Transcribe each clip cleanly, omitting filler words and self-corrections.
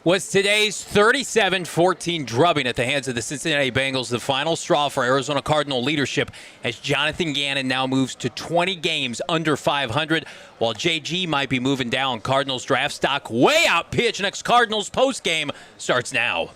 Was today's 37-14 drubbing at the hands of the Cincinnati Bengals the final straw for Arizona Cardinal leadership as Jonathan Gannon now moves to 20 games under 500, while JG might be moving down. Cardinals draft stock way out. PHNX Cardinals postgame starts now.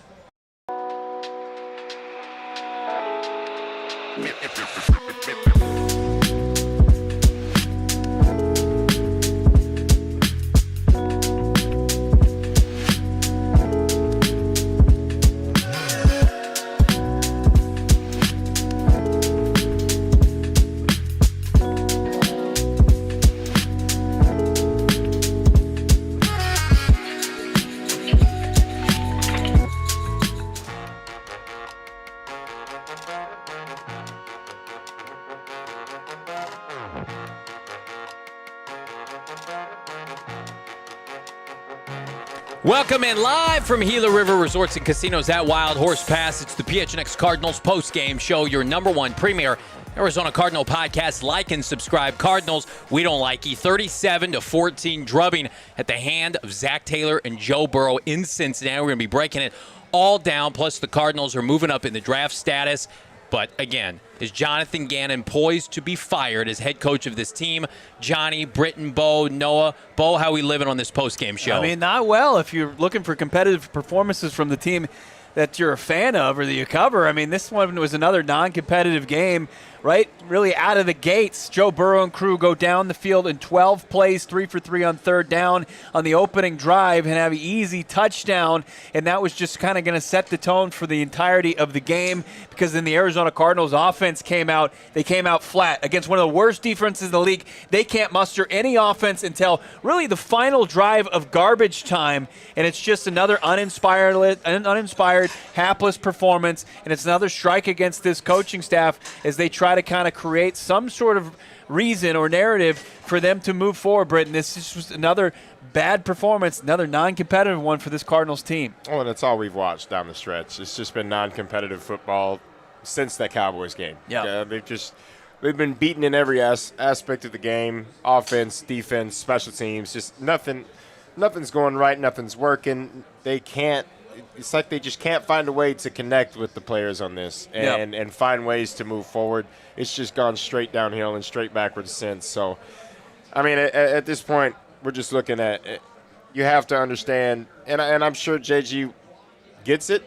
Welcome in live from Gila River Resorts and Casinos at Wild Horse Pass. It's the PHNX Cardinals postgame show, your number one premier Arizona Cardinal podcast. Like and subscribe. Cardinals, we don't like you. 37-14 drubbing at the hand of Zach Taylor and Joe Burrow in Cincinnati. We're going to be breaking it all down. Plus, the Cardinals are moving up in the draft status. But again, is Jonathan Gannon poised to be fired as head coach of this team? Johnny, Brittan, Bo, Noah. Bo, how we living on this postgame show? I mean, not well if you're looking for competitive performances from the team that you're a fan of or that you cover. I mean, this one was another non-competitive game, right? Really out of the gates. Joe Burrow and crew go down the field in 12 plays, 3 for 3 on third down on the opening drive and have an easy touchdown. And that was just kind of going to set the tone for the entirety of the game, because then the Arizona Cardinals offense came out. They came out flat against one of the worst defenses in the league. They can't muster any offense until really the final drive of garbage time. And it's just another uninspired, hapless performance. And it's another strike against this coaching staff as they try to kind of create some sort of reason or narrative for them to move forward, Brittan. This is just another bad performance, another non-competitive one for this Cardinals team. Well, and that's all we've watched down the stretch. It's just been non-competitive football since that Cowboys game. Yeah. They've been beaten in every aspect of the game: offense, defense, special teams. Just nothing's going right. Nothing's working. It's like they just can't find a way to connect with the players on this and find ways to move forward. It's just gone straight downhill and straight backwards since. So, I mean, at this point, we're just looking at it. You have to understand, and I'm sure JG gets it,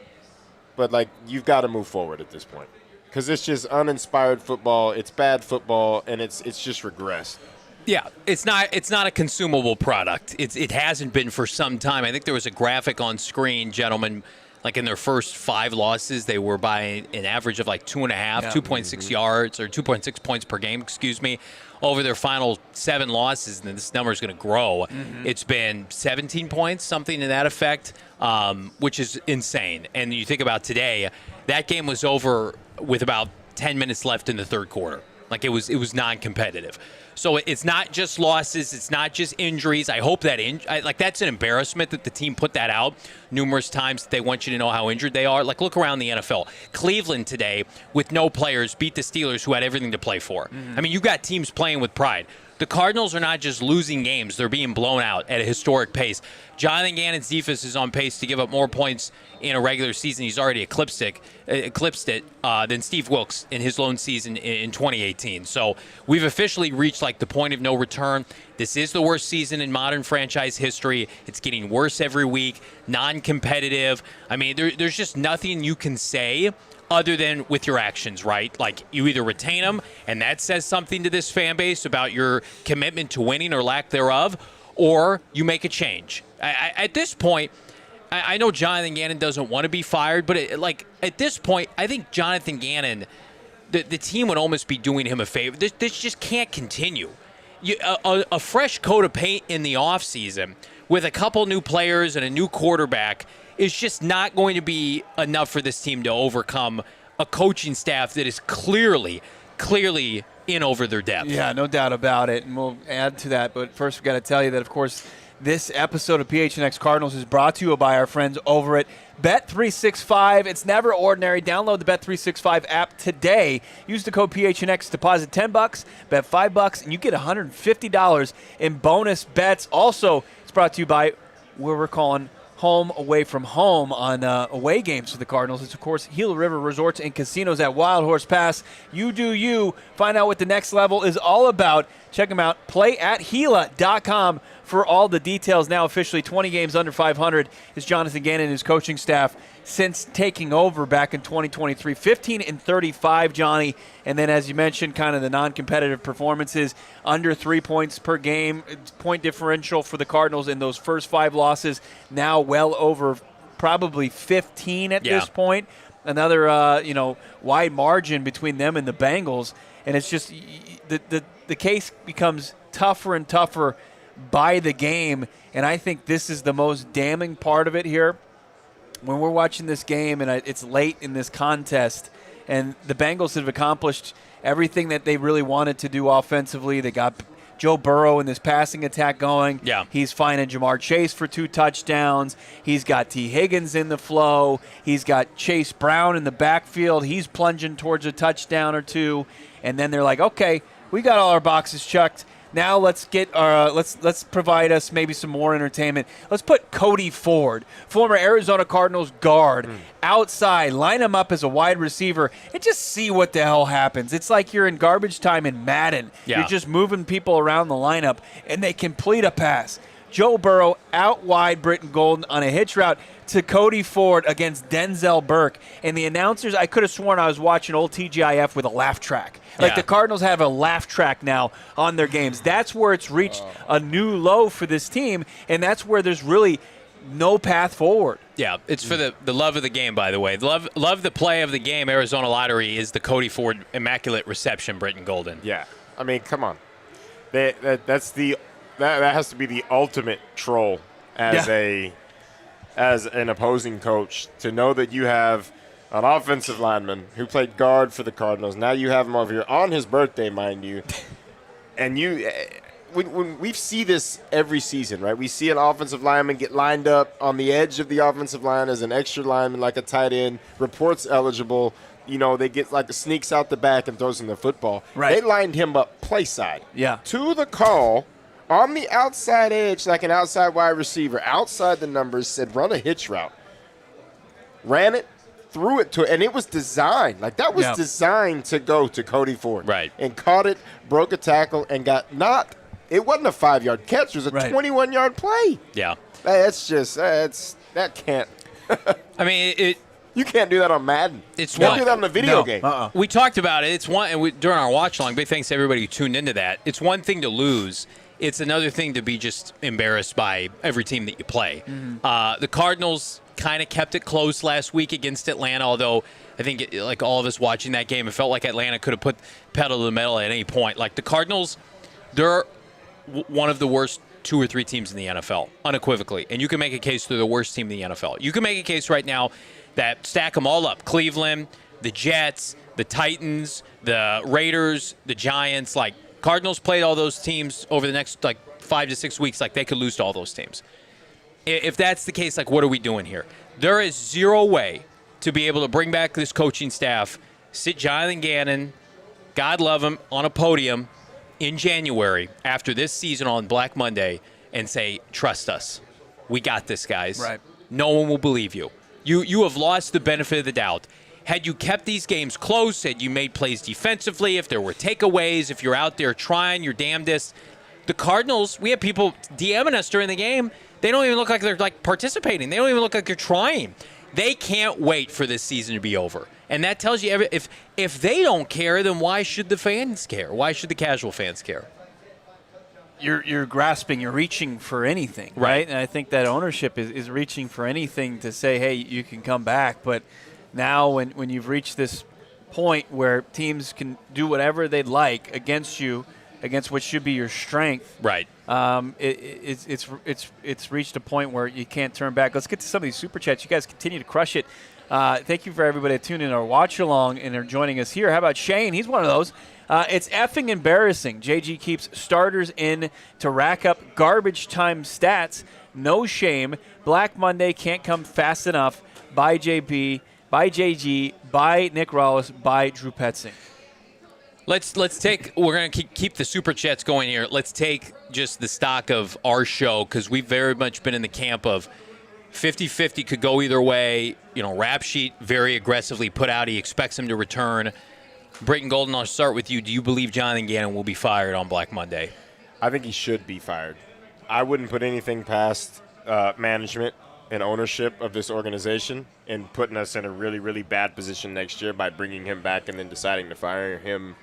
but, like, you've got to move forward at this point, because it's just uninspired football. It's bad football, and it's just regressed. Yeah, it's not a consumable product. It hasn't been for some time. I think there was a graphic on screen, gentlemen, like in their first 5 losses, they were by an average of like 2.6 yards or 2.6 points per game, over their final 7 losses, and this number is going to grow. It's been 17 points, something to that effect, which is insane. And you think about today, that game was over with about 10 minutes left in the third quarter. Like, it was non-competitive. So it's not just losses. It's not just injuries. I hope that that's an embarrassment that the team put that out numerous times. That they want you to know how injured they are. Like, look around the NFL. Cleveland today, with no players, beat the Steelers, who had everything to play for. I mean, you've got teams playing with pride. The Cardinals are not just losing games. They're being blown out at a historic pace. Jonathan Gannon's defense is on pace to give up more points in a regular season. He's already eclipsed it than Steve Wilkes in his lone season in 2018. So we've officially reached, like, the point of no return. This is the worst season in modern franchise history. It's getting worse every week, non-competitive. I mean, there's just nothing you can say other than with your actions, right? Like, you either retain them, and that says something to this fan base about your commitment to winning or lack thereof, or you make a change. At this point, I know Jonathan Gannon doesn't want to be fired, but at this point, I think Jonathan Gannon, the team would almost be doing him a favor. This just can't continue. A fresh coat of paint in the offseason with a couple new players and a new quarterback is just not going to be enough for this team to overcome a coaching staff that is clearly in over their depth. Yeah, no doubt about it, and we'll add to that. But first, we've got to tell you that, of course, this episode of PHNX Cardinals is brought to you by our friends over at Bet365. It's never ordinary. Download the Bet365 app today. Use the code PHNX. Deposit $10, bet $5, and you get $150 in bonus bets. Also, it's brought to you by where we're calling home away from home on away games for the Cardinals. It's, of course, Gila River Resorts and Casinos at Wild Horse Pass. You do you. Find out what the next level is all about. Check them out. PlayAtGila.com for all the details. Now officially 20 games under 500 is Jonathan Gannon and his coaching staff since taking over back in 2023. 15-35, Johnny. And then, as you mentioned, kind of the non-competitive performances, under 3 points per game, point differential for the Cardinals in those first 5 losses, now well over probably 15 at this point. Another, wide margin between them and the Bengals. And it's just the case becomes tougher and tougher by the game. And I think this is the most damning part of it here. When we're watching this game and it's late in this contest and the Bengals have accomplished everything that they really wanted to do offensively. They got Joe Burrow in this passing attack going. Yeah. He's finding Jamar Chase for 2 touchdowns. He's got T. Higgins in the flow. He's got Chase Brown in the backfield. He's plunging towards a touchdown or 2. And then they're like, okay, we got all our boxes checked. Now let's get let's provide us maybe some more entertainment. Let's put Cody Ford, former Arizona Cardinals guard, outside, line him up as a wide receiver, and just see what the hell happens. It's like you're in garbage time in Madden. Yeah. You're just moving people around the lineup, and they complete a pass. Joe Burrow out wide Brittan Golden on a hitch route to Cody Ford against Denzel Burke. And the announcers, I could have sworn I was watching old TGIF with a laugh track. Like the Cardinals have a laugh track now on their games. That's where it's reached a new low for this team, and that's where there's really no path forward. Yeah, it's for the love of the game, by the way. Love the play of the game. Arizona Lottery is the Cody Ford immaculate reception, Brittan Golden. Yeah. I mean, come on. That has to be the ultimate troll as an opposing coach, to know that you have an offensive lineman who played guard for the Cardinals. Now you have him over here on his birthday, mind you. And when we see this every season, right? We see an offensive lineman get lined up on the edge of the offensive line as an extra lineman, like a tight end, reports eligible. They get like sneaks out the back and throws him the football. Right. They lined him up play side. Yeah. To the call on the outside edge, like an outside wide receiver, outside the numbers, said run a hitch route. Ran it, threw it to, and it was designed. Like that was designed to go to Cody Ford. Right. And caught it, broke a tackle, and it wasn't a 5-yard catch. It was a 21-yard play. Yeah. That can't. I mean, you can't do that on Madden. You can't do that on the video game. We talked about it. It's one, and during our watch along. Big thanks to everybody who tuned into that. It's one thing to lose. It's another thing to be just embarrassed by every team that you play. Mm-hmm. The Cardinals kind of kept it close last week against Atlanta, although I think, like all of us watching that game, it felt like Atlanta could have put pedal to the metal at any point. Like the Cardinals, they're one of the worst 2 or 3 teams in the NFL, unequivocally. And you can make a case they're the worst team in the NFL. You can make a case right now that stack them all up. Cleveland, the Jets, the Titans, the Raiders, the Giants. Like Cardinals played all those teams over the next 5 to 6 weeks. Like they could lose to all those teams. If that's the case, like what are we doing here? There is zero way to be able to bring back this coaching staff, sit Jonathan Gannon, God love him, on a podium in January after this season on Black Monday and say, trust us. We got this, guys. Right. No one will believe you. You have lost the benefit of the doubt. Had you kept these games close, had you made plays defensively, if there were takeaways, if you're out there trying your damnedest, the Cardinals, we have people DMing us during the game. They don't even look like they're participating. They don't even look like they're trying. They can't wait for this season to be over. And that tells you if they don't care, then why should the fans care? Why should the casual fans care? You're grasping, you're reaching for anything, right? And I think that ownership is reaching for anything to say, hey, you can come back. But now when you've reached this point where teams can do whatever they'd like against you, against what should be your strength, right? It's reached a point where you can't turn back. Let's get to some of these super chats. You guys continue to crush it. Thank you for everybody that tuned in or watch along and are joining us here. How about Shane? He's one of those. It's effing embarrassing. JG keeps starters in to rack up garbage time stats. No shame. Black Monday can't come fast enough. By JB, by JG, by Nick Rawlis, by Drew Petzing. Let's take. We're going to keep the super chats going here. Let's take just the stock of our show because we've very much been in the camp of 50-50 could go either way. Rap Sheet very aggressively put out he expects him to return. Brittan Golden, I'll start with you. Do you believe Jonathan Gannon will be fired on Black Monday? I think he should be fired. I wouldn't put anything past management and ownership of this organization and putting us in a really, really bad position next year by bringing him back and then deciding to fire him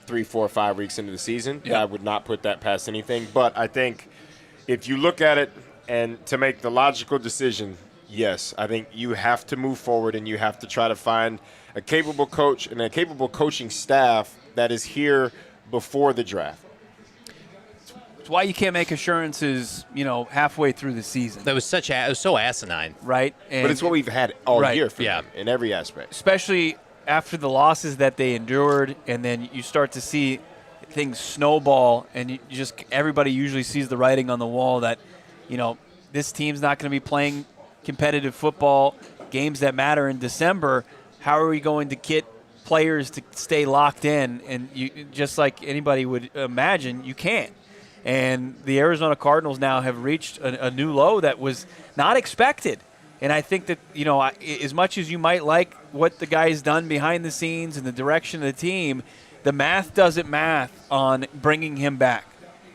3, 4, 5 weeks into the season. Yeah. I would not put that past anything. But I think if you look at it and to make the logical decision, yes, I think you have to move forward and you have to try to find a capable coach and a capable coaching staff that is here before the draft. It's why you can't make assurances, halfway through the season. That was it was so asinine. Right? And But it's what we've had all Right. year for Yeah. them in every aspect. especially after the losses that they endured, and then you start to see things snowball, and everybody usually sees the writing on the wall that, this team's not going to be playing competitive football, games that matter in December. How are we going to get players to stay locked in? And you, just like anybody would imagine, you can't. And the Arizona Cardinals now have reached a new low that was not expected. And I think that, as much as you might like what the guy's done behind the scenes and the direction of the team, the math doesn't math on bringing him back.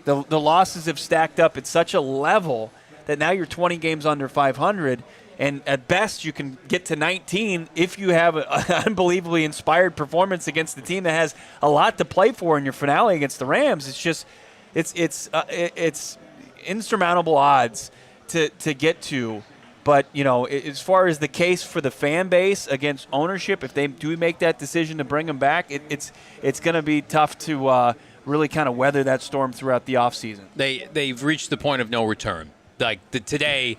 The losses have stacked up at such a level that now you're 20 games under 500, and at best you can get to 19 if you have an unbelievably inspired performance against the team that has a lot to play for in your finale against the Rams. It's just it's insurmountable odds to get to. But, as far as the case for the fan base against ownership, if they do make that decision to bring him back, it's going to be tough to really kind of weather that storm throughout the offseason. They've reached the point of no return. Today,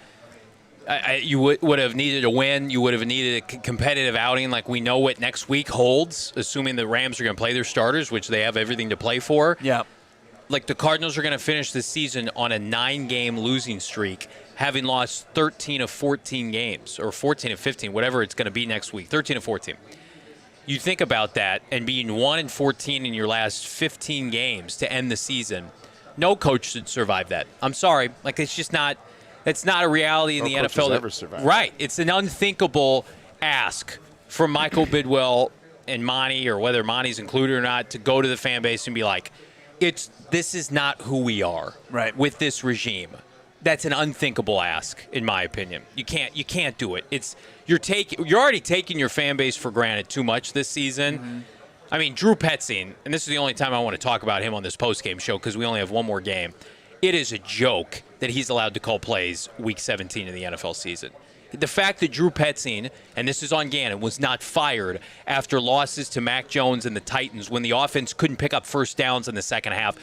you would have needed a win. You would have needed a competitive outing like we know what next week holds, assuming the Rams are going to play their starters, which they have everything to play for. Yeah. The Cardinals are going to finish the season on a 9-game losing streak, having lost 13 of 14 games, or 14 of 15, whatever it's going to be next week, 13 of 14. You think about that, and being 1-14 in your last 15 games to end the season, no coach should survive that. I'm sorry. It's just not – that's not a reality in the coach NFL. has ever survived. Right. It's an unthinkable ask from Michael Bidwill and Monti, or whether Monti's included or not, to go to the fan base and be like, this is not who we are with this regime. That's an unthinkable ask, in my opinion. You can't do it. You're already taking your fan base for granted too much this season. Mm-hmm. I mean, Drew Petzing, and this is the only time I want to talk about him on this postgame show because we only have one more game. It is a joke that he's allowed to call plays Week 17 of the NFL season. The fact that Drew Petzing, and this is on Gannon, was not fired after losses to Mac Jones and the Titans when the offense couldn't pick up first downs in the second half,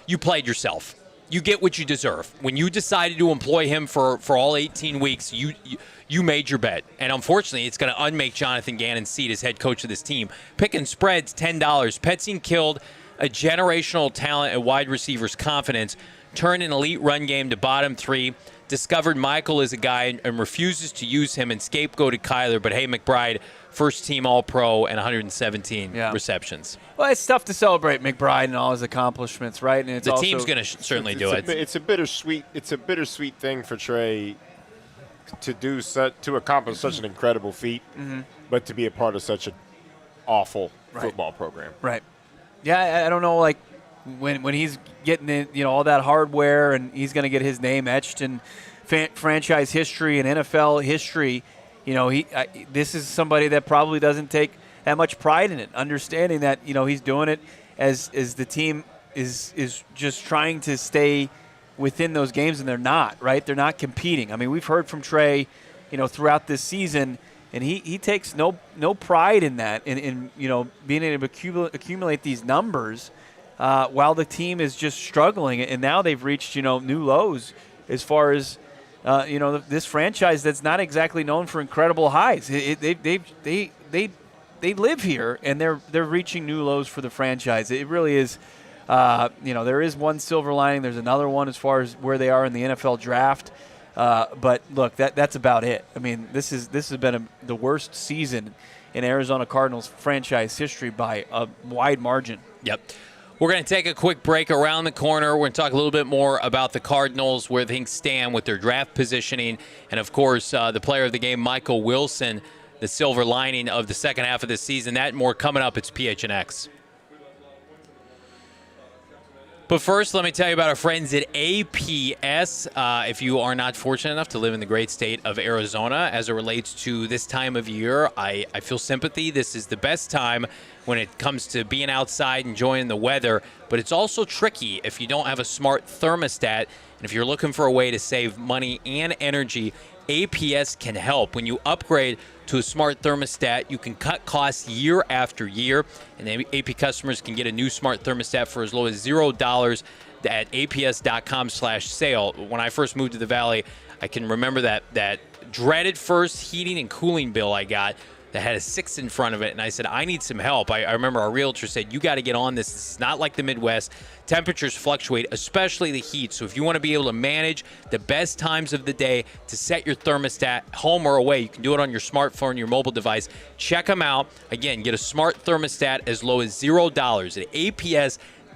you played yourself. You get what you deserve. When you decided to employ him for all 18 weeks, you made your bet. And unfortunately, it's going to unmake Jonathan Gannon's seat as head coach of this team. Picking spreads, $10. Petzing killed a generational talent at wide receivers' confidence, turned an elite run game to bottom 3, discovered Michael is a guy and refuses to use him and scapegoated Kyler. But hey, McBride, first-team All-Pro and 117 receptions. Well, it's tough to celebrate McBride and all his accomplishments, right? And the team's going to certainly do it. It's a bittersweet thing for Trey to accomplish such an incredible feat, but to be a part of such an awful football program. Right. Yeah, I don't know, when he's getting in, all that hardware, and he's going to get his name etched in franchise history and NFL history. This is somebody that probably doesn't take that much pride in it, understanding that he's doing it as the team is just trying to stay within those games, and they're not, right? They're not competing. I mean, we've heard from Trey, throughout this season, and he takes no pride in that, in being able to accumulate these numbers while the team is just struggling. And now they've reached new lows as far as this franchise that's not exactly known for incredible highs. They live here, and they're reaching new lows for the franchise. It really is. There is one silver lining. There's another one as far as where they are in the NFL draft. But look, that's about it. I mean, this has been the worst season in Arizona Cardinals franchise history by a wide margin. Yep. We're going to take a quick break. Around the corner, we're going to talk a little bit more about the Cardinals, where things stand with their draft positioning, and, of course, the player of the game, Michael Wilson, the silver lining of the second half of the season. That and more coming up. It's PHNX. But first, let me tell you about our friends at APS. If you are not fortunate enough to live in the great state of Arizona, as it relates to this time of year, I feel sympathy. This is the best time when it comes to being outside, enjoying the weather. But it's also tricky if you don't have a smart thermostat. And if you're looking for a way to save money and energy, APS can help. When you upgrade to a smart thermostat, you can cut costs year after year, and AP customers can get a new smart thermostat for as low as $0 at aps.com/sale. When I first moved to the Valley, I can remember that dreaded first heating and cooling bill I got that had a 6 in front of it, and I said, I need some help. I remember our realtor said, you got to get on this. This is not like the Midwest. Temperatures fluctuate, especially the heat. So if you want to be able to manage the best times of the day to set your thermostat home or away, you can do it on your smartphone, your mobile device. Check them out. Again, get a smart thermostat as low as $0 at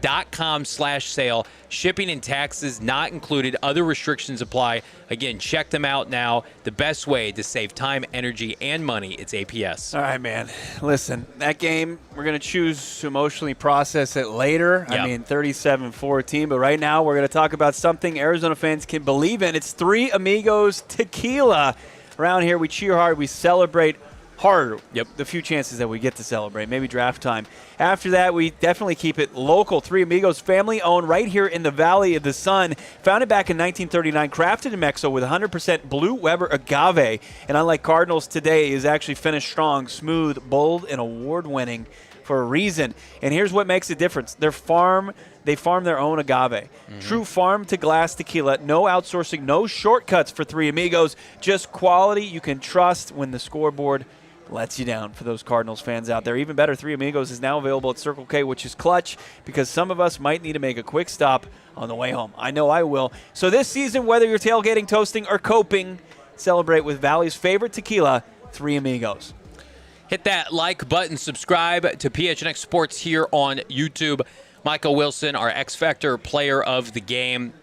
aps.com/sale. Shipping and taxes not included. Other restrictions apply. Again, check them out now. The best way to save time, energy, and money, it's APS. All right, man. Listen, that game, we're going to choose to emotionally process it later. Yep. I mean, 37-14. But right now, we're going to talk about something Arizona fans can believe in. It's Three Amigos Tequila. Around here, we cheer hard. We celebrate harder. Yep. The few chances that we get to celebrate, maybe draft time. After that, we definitely keep it local. Three Amigos, family-owned right here in the Valley of the Sun. Founded back in 1939, crafted in Mexico with 100% Blue Weber agave. And unlike Cardinals today, is actually finished strong, smooth, bold, and award-winning for a reason. And here's what makes a difference. They farm their own agave. True farm-to-glass tequila. No outsourcing, no shortcuts for Three Amigos. Just quality you can trust when the scoreboard lets you down. For those Cardinals fans out there, even better, Three Amigos is now available at Circle K, which is clutch because some of us might need to make a quick stop on the way home. I know I will. So this season, whether you're tailgating, toasting, or coping, celebrate with Valley's favorite tequila, Three Amigos. Hit that like button, subscribe to PHNX Sports here on YouTube. Michael Wilson, our X Factor player of the game.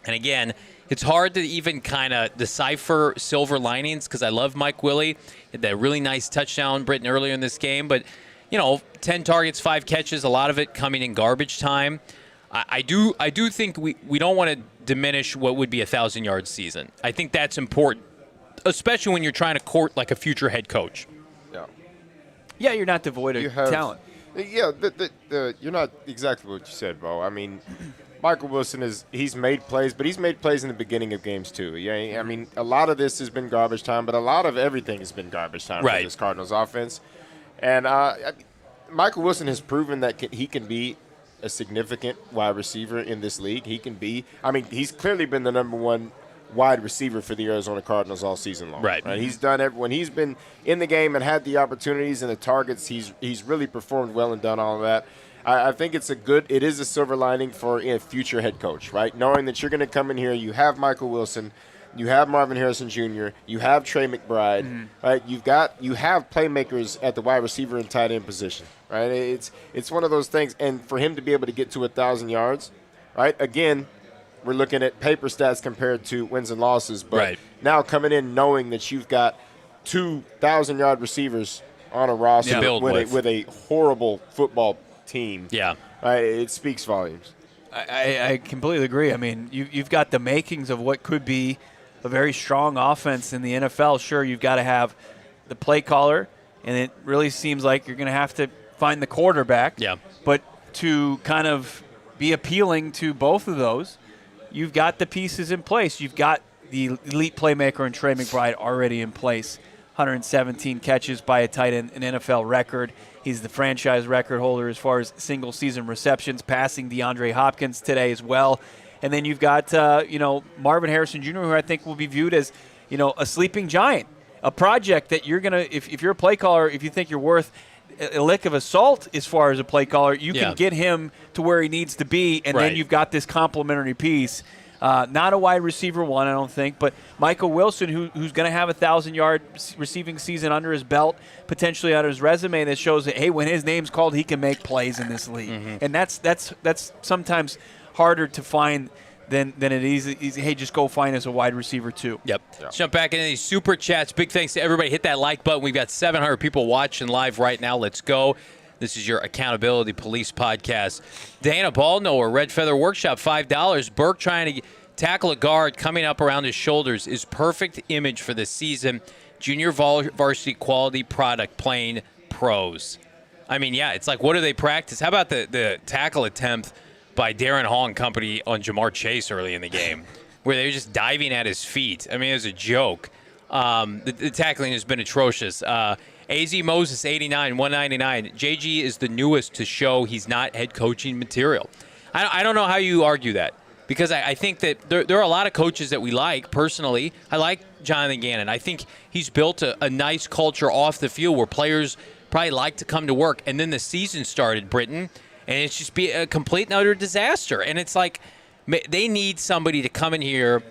And again, it's hard to even kind of decipher silver linings because I love Mike Willie. Had that really nice touchdown, Brittan, earlier in this game. But, 10 targets, 5 catches, a lot of it coming in garbage time. I do think we don't want to diminish what would be a 1,000-yard season. I think that's important, especially when you're trying to court like a future head coach. Yeah, you're not devoid of talent. Yeah, you're not exactly what you said, Bo. I mean, Michael Wilson he's made plays, but he's made plays in the beginning of games too. Yeah, I mean, a lot of this has been garbage time, but a lot of everything has been garbage time for this Cardinals offense. And Michael Wilson has proven that he can be a significant wide receiver in this league. He can be. I mean, he's clearly been the number one wide receiver for the Arizona Cardinals all season long. Right? He's done when he's been in the game and had the opportunities and the targets. He's really performed well and done all of that. I think it is a silver lining for a future head coach, right? Knowing that you're going to come in here, you have Michael Wilson, you have Marvin Harrison Jr., you have Trey McBride, right? You have playmakers at the wide receiver and tight end position, right? It's one of those things, and for him to be able to get to 1,000 yards, right? Again, we're looking at paper stats compared to wins and losses, but now coming in knowing that you've got 2,000-yard receivers on a roster with a horrible football team. Yeah, it speaks volumes. I completely agree. I mean, you've got the makings of what could be a very strong offense in the NFL. Sure, you've got to have the play caller, and it really seems like you're going to have to find the quarterback. Yeah. But to kind of be appealing to both of those, you've got the pieces in place. You've got the elite playmaker in Trey McBride already in place. 117 catches by a tight end, an NFL record. He's the franchise record holder as far as single-season receptions, passing DeAndre Hopkins today as well. And then you've got, Marvin Harrison Jr., who I think will be viewed as, a sleeping giant, a project that you're going to, if you're a play caller, if you think you're worth a lick of salt as far as a play caller, you can get him to where he needs to be, and then you've got this complementary piece Not a wide receiver one, I don't think, but Michael Wilson, who's going to have a 1,000-yard receiving season under his belt, potentially under his resume, that shows that, hey, when his name's called, he can make plays in this league. And that's sometimes harder to find than it is easy. Hey, just go find us a wide receiver too. Yep. Let's jump back into these super chats. Big thanks to everybody. Hit that like button. We've got 700 people watching live right now. Let's go. This is your Accountability Police podcast. Dana Ballknower, Red Feather Workshop, $5. Burke trying to tackle a guard coming up around his shoulders is perfect image for this season. Junior varsity quality product playing pros. I mean, yeah, it's like, what do they practice? How about the tackle attempt by Darren Hall and company on Jamar Chase early in the game, where they were just diving at his feet? I mean, it was a joke. The tackling has been atrocious. AZ Moses, 89, 199. JG is the newest to show he's not head coaching material. I don't know how you argue that, because I think that there are a lot of coaches that we like personally. I like Jonathan Gannon. I think he's built a nice culture off the field where players probably like to come to work. And then the season started, Brittan, and it's just be a complete and utter disaster. And it's like they need somebody to come in here,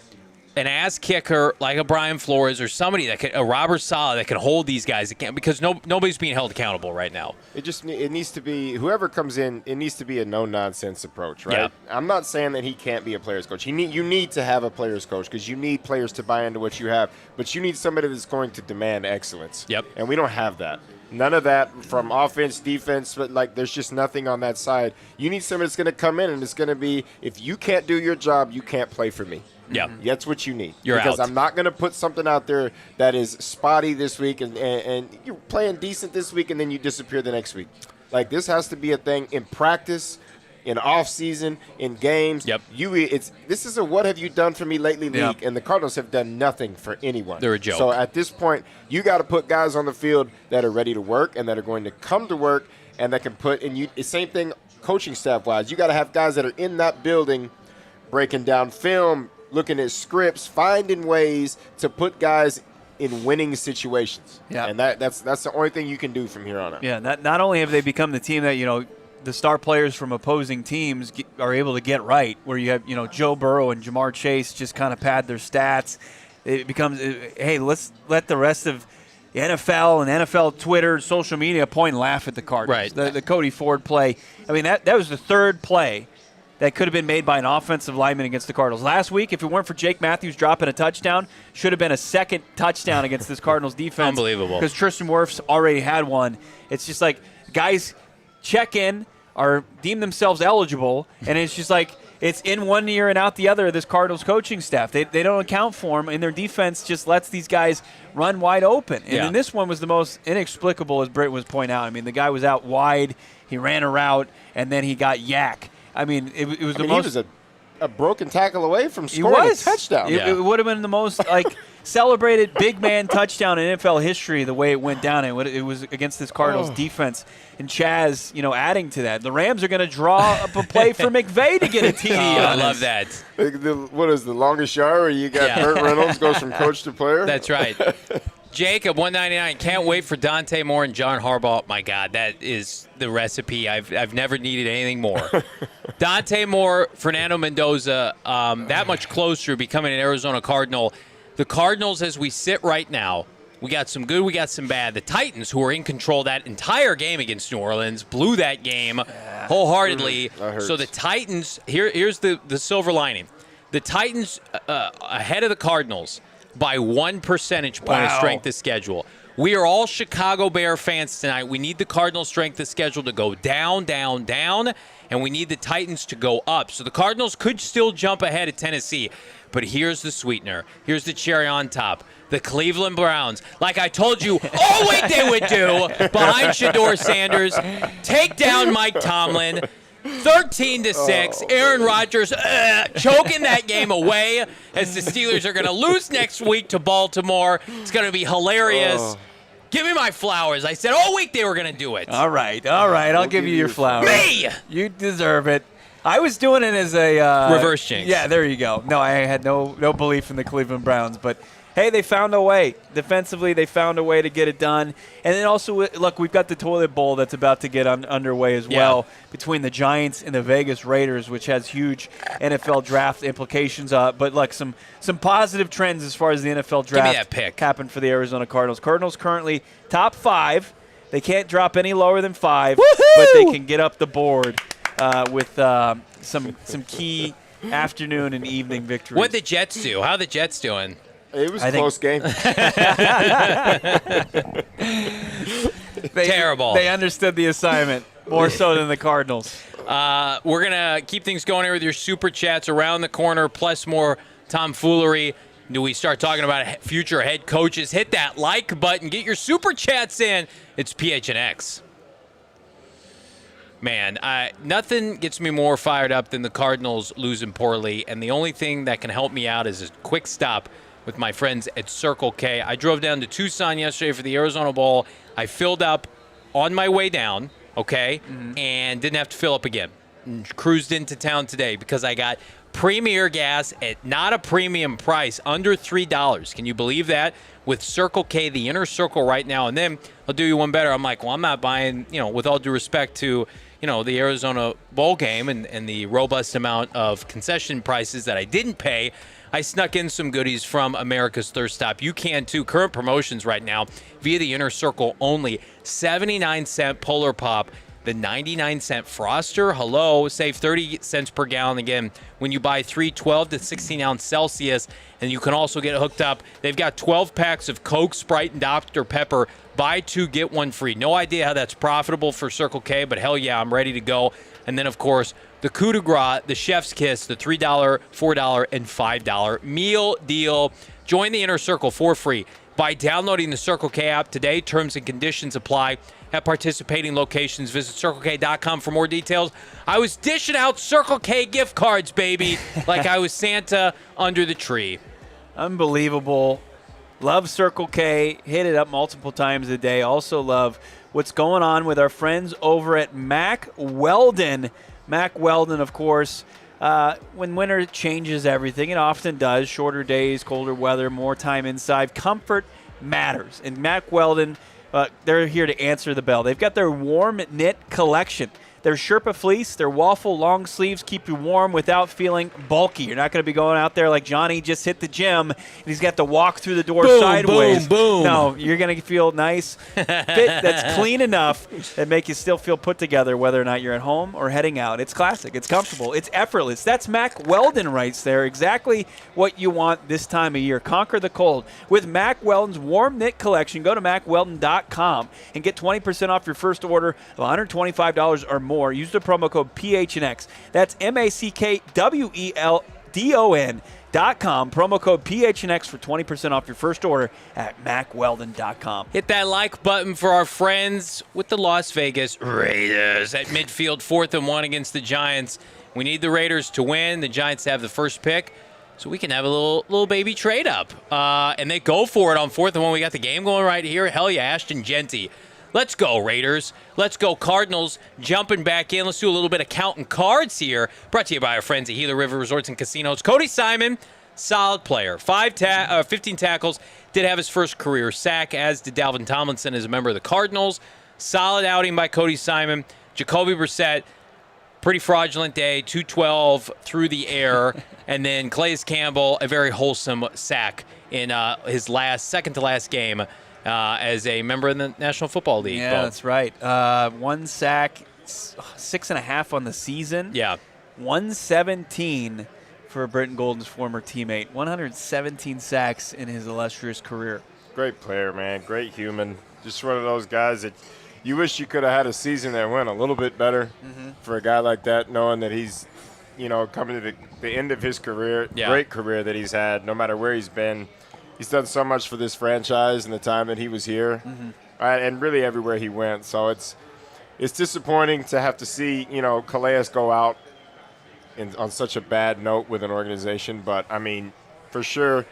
an ass kicker like a Brian Flores or somebody that can, a Robert Saleh that can hold these guys again, because nobody's being held accountable right now. It needs to be, whoever comes in, it needs to be a no-nonsense approach, right? Yeah. I'm not saying that he can't be a player's coach. You need to have a player's coach because you need players to buy into what you have, but you need somebody that's going to demand excellence. Yep. And we don't have that. None of that from offense, defense, but like there's just nothing on that side. You need somebody that's going to come in and it's going to be, if you can't do your job, you can't play for me. Yeah. That's what you need. You're because out. I'm not going to put something out there that is spotty this week and you're playing decent this week and then you disappear the next week. Like, this has to be a thing in practice, in off season, in games. Yep. This is a what have you done for me lately league, Yep. and the Cardinals have done nothing for anyone. They're a joke. So at this point, you got to put guys on the field that are ready to work and that are going to come to work and that can put in you. Same thing coaching staff wise. You got to have guys that are in that building breaking down film, looking at scripts, finding ways to put guys in winning situations. Yeah. And that's the only thing you can do from here on out. Yeah, not only have they become the team that, the star players from opposing teams are able to get right, where you have, Joe Burrow and Jamar Chase just kind of pad their stats. It becomes, hey, let's let the rest of the NFL and NFL Twitter, social media point and laugh at the Cardinals. Right. The Cody Ford play. I mean, that was the third play that could have been made by an offensive lineman against the Cardinals. Last week, if it weren't for Jake Matthews dropping a touchdown, should have been a second touchdown against this Cardinals defense. Unbelievable. Because Tristan Wirfs already had one. It's just like guys check in or deem themselves eligible, and it's just like it's in one ear and out the other of this Cardinals coaching staff. They don't account for them, and their defense just lets these guys run wide open. And then this one was the most inexplicable, as Brittan was pointing out. I mean, the guy was out wide, he ran a route, and then he got yak. I mean, it was the most. He was a broken tackle away from scoring a touchdown. It would have been the most celebrated big man touchdown in NFL history. The way it went down, it was against this Cardinals defense. And Chaz, adding to that, the Rams are going to draw up a play for McVay to get a TD. I love that. What is the longest yard where you got Burt Reynolds goes from coach to player? That's right. Jacob, 199. Can't wait for Dante Moore and John Harbaugh. My God, that is the recipe. I've never needed anything more. Dante Moore, Fernando Mendoza, that much closer to becoming an Arizona Cardinal. The Cardinals, as we sit right now, we got some good, we got some bad. The Titans, who were in control that entire game against New Orleans, blew that game wholeheartedly. So the Titans, here's the silver lining. The Titans ahead of the Cardinals by 1 percentage point of strength of schedule. We are all Chicago Bear fans tonight. We need the Cardinals' strength of schedule to go down, down, down, and we need the Titans to go up. So the Cardinals could still jump ahead of Tennessee. But here's the sweetener. Here's the cherry on top. The Cleveland Browns, like I told you all week they would do, behind Shedeur Sanders, take down Mike Tomlin, 13-6. Aaron Rodgers choking that game away as the Steelers are going to lose next week to Baltimore. It's going to be hilarious. Give me my flowers. I said all week they were going to do it. All right. I'll give you your flowers. Me! You deserve it. I was doing it as a reverse jinx. Yeah, there you go. No, I had no belief in the Cleveland Browns, but hey, they found a way. Defensively, they found a way to get it done. And then also, look, we've got the toilet bowl that's about to get underway as well between the Giants and the Vegas Raiders, which has huge NFL draft implications. But, like, some positive trends as far as the NFL draft Give me that pick. happened for the Arizona Cardinals. Cardinals currently top 5. They can't drop any lower than 5, but they can get up the board with some key afternoon and evening victories. What'd the Jets do? How are the Jets doing? It was a close game. Terrible. They understood the assignment more so than the Cardinals. We're going to keep things going here with your Super Chats around the corner, plus more tomfoolery. Do we start talking about future head coaches? Hit that like button. Get your Super Chats in. It's PHNX. Man, nothing gets me more fired up than the Cardinals losing poorly, and the only thing that can help me out is a quick stop with my friends at Circle K. I drove down to Tucson yesterday for the Arizona Bowl. I filled up on my way down, okay, and didn't have to fill up again. And cruised into town today because I got premier gas at not a premium price, under $3. Can you believe that? With Circle K, the inner circle right now. And then I'll do you one better. I'm like, well, I'm not buying, with all due respect to, the Arizona Bowl game and the robust amount of concession prices that I didn't pay. I snuck in some goodies from America's Thirst Stop. You can too. Current promotions right now via the inner circle only. 79-cent Polar Pop. The 99-cent Froster, hello, save 30 cents per gallon again when you buy 3 12 to 16-ounce Celsius, and you can also get hooked up. They've got 12 packs of Coke, Sprite, and Dr. Pepper. Buy 2, get 1 free. No idea how that's profitable for Circle K, but hell yeah, I'm ready to go. And then, of course, the coup de grace, the chef's kiss, the $3, $4, and $5 meal deal. Join the inner circle for free by downloading the Circle K app today. Terms and conditions apply at participating locations. Visit CircleK.com for more details. I was dishing out Circle K gift cards, baby, like I was Santa under the tree. Unbelievable. Love Circle K. Hit it up multiple times a day. Also love what's going on with our friends over at Mack Weldon. Mack Weldon, of course, when winter changes everything, it often does. Shorter days, colder weather, more time inside. Comfort matters. And Mack Weldon, they're here to answer the bell. They've got their warm knit collection. Their Sherpa fleece, their waffle long sleeves keep you warm without feeling bulky. You're not going to be going out there like Johnny just hit the gym and he's got to walk through the door sideways. Boom. No, you're going to feel nice, fit, that's clean enough that make you still feel put together whether or not you're at home or heading out. It's classic. It's comfortable. It's effortless. That's Mack Weldon right there. Exactly what you want this time of year. Conquer the cold with Mack Weldon's warm knit collection. Go to MackWeldon.com and get 20% off your first order of $125 or more. Use the promo code PHNX. That's MackWeldon.com. Promo code PHNX for 20% off your first order at MackWeldon.com. Hit that like button for our friends with the Las Vegas Raiders at midfield, 4th and 1 against the Giants. We need the Raiders to win. The Giants have the first pick, so we can have a little baby trade up. And they go for it on 4th and 1. We got the game going right here. Hell yeah, Ashton Genty. Let's go, Raiders. Let's go, Cardinals. Jumping back in. Let's do a little bit of counting cards here. Brought to you by our friends at Gila River Resorts and Casinos. Cody Simon, solid player. 15 tackles. Did have his first career sack, as did Dalvin Tomlinson as a member of the Cardinals. Solid outing by Cody Simon. Jacoby Brissett, pretty fraudulent day. 212 through the air. And then Calais Campbell, a very wholesome sack in his second to last game. As a member of the National Football League. Yeah, that's right. 1 sack, 6.5 on the season. Yeah. 117 for Brittan Golden's former teammate. 117 sacks in his illustrious career. Great player, man. Great human. Just one of those guys that you wish you could have had a season that went a little bit better for a guy like that, knowing that he's, coming to the end of his career. Yeah. Great career that he's had, no matter where he's been. He's done so much for this franchise in the time that he was here, and really everywhere he went. So it's disappointing to have to see, Calais go out on such a bad note with an organization. But, I mean, for sure,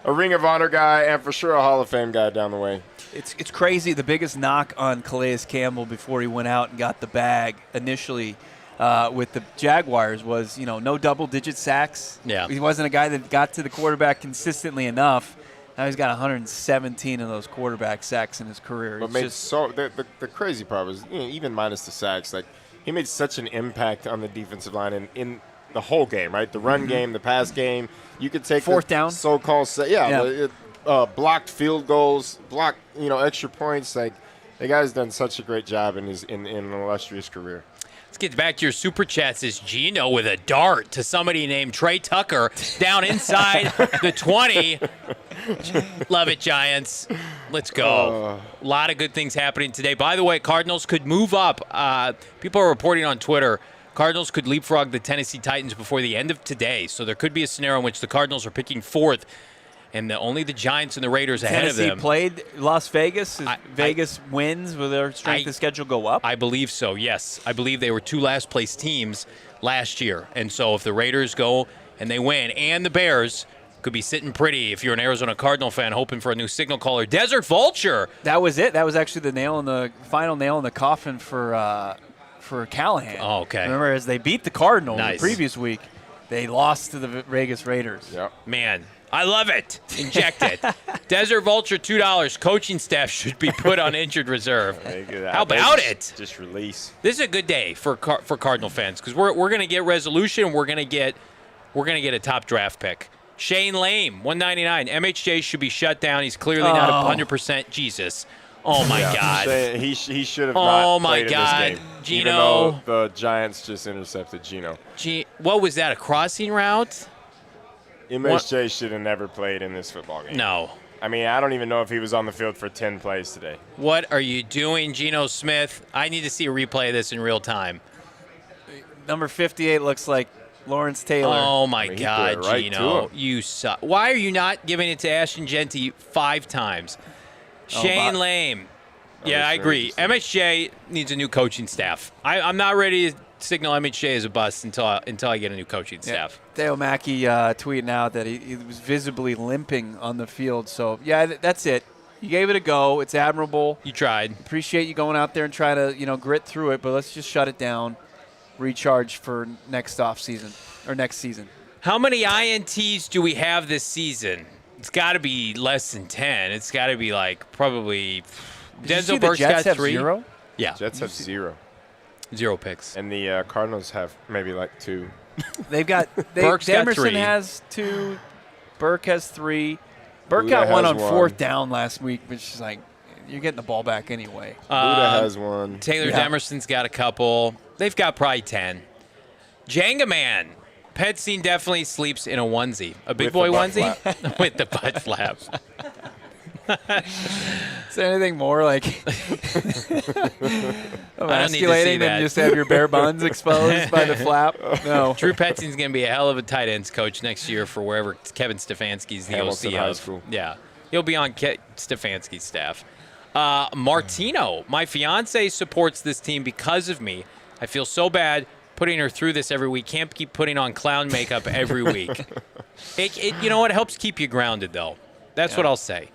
a Ring of Honor guy and for sure a Hall of Fame guy down the way. It's crazy. The biggest knock on Calais Campbell before he went out and got the bag initially with the Jaguars was, no double-digit sacks. Yeah. He wasn't a guy that got to the quarterback consistently enough. Now he's got 117 of those quarterback sacks in his career. But the crazy part was, even minus the sacks, like he made such an impact on the defensive line in the whole game, right? The run game, the pass game. You could take fourth down, so-called blocked field goals, blocked extra points. Like the guy's done such a great job in an illustrious career. Let's get back to your super chats. Is Gino with a dart to somebody named Trey Tucker down inside the 20. Love it, Giants. Let's go. A lot of good things happening today. By the way, Cardinals could move up. People are reporting on Twitter, Cardinals could leapfrog the Tennessee Titans before the end of today. So there could be a scenario in which the Cardinals are picking fourth, and only the Giants and the Raiders ahead of them. Tennessee played Las Vegas. Vegas wins. Will their strength of schedule go up? I believe so, yes. I believe they were 2 last-place teams last year. And so if the Raiders go and they win, and the Bears could be sitting pretty if you're an Arizona Cardinal fan hoping for a new signal caller. Desert Vulture. That was it. That was actually the final nail in the coffin for Callahan. Oh, okay. Remember, as they beat the Cardinals Nice. the previous week, they lost to the Vegas Raiders. Yep. Man, I love it. Inject it. Desert Vulture, $2. Coaching staff should be put on injured reserve. How about it? Just release. This is a good day for Cardinal fans because we're going to get resolution. We're going to get a top draft pick. Shane Lame, $199. MHJ should be shut down. He's clearly not 100%. Jesus. Oh, my God. He should have not played in this game. Gino. Even though the Giants just intercepted Gino. What was that, a crossing route? MHJ should have never played in this football game. No. I mean, I don't even know if he was on the field for 10 plays today. What are you doing, Geno Smith? I need to see a replay of this in real time. Number 58 looks like Lawrence Taylor. Oh, my He God, threw it right Gino. to him. You suck. Why are you not giving it to Ashton Genty 5 times? Shane Lame. Yeah, I agree. MHJ needs a new coaching staff. I'm not ready to signal MHJ as a bust until I get a new coaching staff. Dale Mackey tweeting out that he was visibly limping on the field. So, yeah, that's it. You gave it a go. It's admirable. You tried. Appreciate you going out there and trying to, grit through it, but let's just shut it down, recharge for next season. How many INTs do we have this season? It's got to be less than 10. It's got to be probably Denzel Burke's got 3. 0? Yeah. Jets have 0. 0 picks. And the Cardinals have maybe 2. They've got Burke's got Demerson 3. has 2. Burke has 3. Burke Buda got one has on 1. 4th down last week, which is you're getting the ball back anyway. Buda has 1. Taylor Demerson's got a couple. They've got probably 10. Jenga Man. Petsine definitely sleeps in a onesie. A big With boy the butt onesie? With the butt flaps. Is there anything more emasculating than just have your bare buns exposed by the flap? No. Drew Petsine's going to be a hell of a tight ends coach next year for wherever Kevin Stefanski's the Hamilton OC High of. School. Yeah. He'll be on Stefanski's staff. Martino, my fiance supports this team because of me. I feel so bad putting her through this every week. Can't keep putting on clown makeup every week. You know what? It helps keep you grounded, though. That's what I'll say.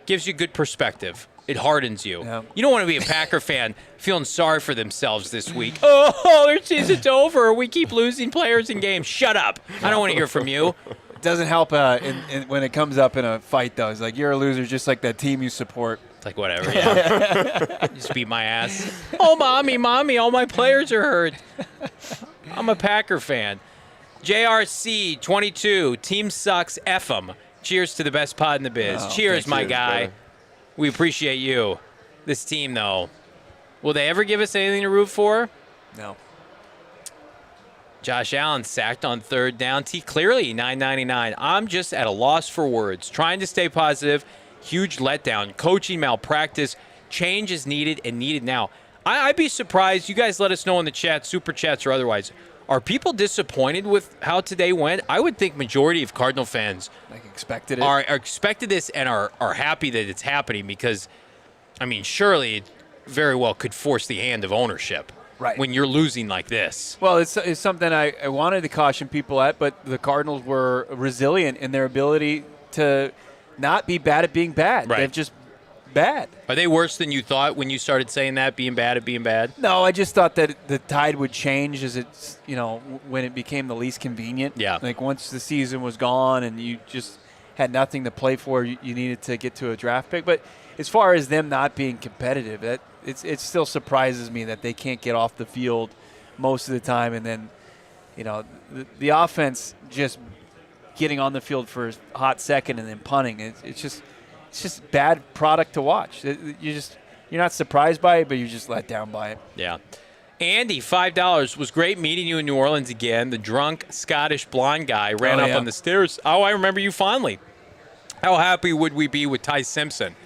Gives you good perspective. It hardens you. Yeah. You don't want to be a Packer fan feeling sorry for themselves this week. Oh, their season's over. We keep losing players in games. Shut up. I don't want to hear from you. It doesn't help when it comes up in a fight, though. It's like you're a loser just like that team you support. It's like, whatever. Yeah. Just beat my ass. Oh, mommy, all my players are hurt. I'm a Packer fan. JRC 22, team sucks, F 'em. Cheers to the best pod in the biz. Cheers, my guy. brother. We appreciate you. This team, though, will they ever give us anything to root for? No. Josh Allen sacked on 3rd down. T clearly $9.99. I'm just at a loss for words. Trying to stay positive. Huge letdown. Coaching malpractice. Change is needed and needed now. I'd be surprised. You guys let us know in the chat, super chats or otherwise. Are people disappointed with how today went? I would think majority of Cardinal fans Expected it. are expected this and are happy that it's happening because, surely it very well could force the hand of ownership. Right. When you're losing like this. Well, it's something I wanted to caution people at, but the Cardinals were resilient in their ability to not be bad at being bad. Right. They're just bad. Are they worse than you thought when you started saying that, being bad at being bad? No, I just thought that the tide would change as when it became the least convenient. Yeah. Like once the season was gone and you just had nothing to play for. You needed to get to a draft pick. But as far as them not being competitive, it still surprises me that they can't get off the field most of the time. And then, the offense just getting on the field for a hot second and then punting. It's just bad product to watch. You're not surprised by it, but you're just let down by it. Yeah. Andy, $5. Was great meeting you in New Orleans again. The drunk Scottish blonde guy ran up on the stairs. Oh, I remember you fondly. How happy would we be with Ty Simpson?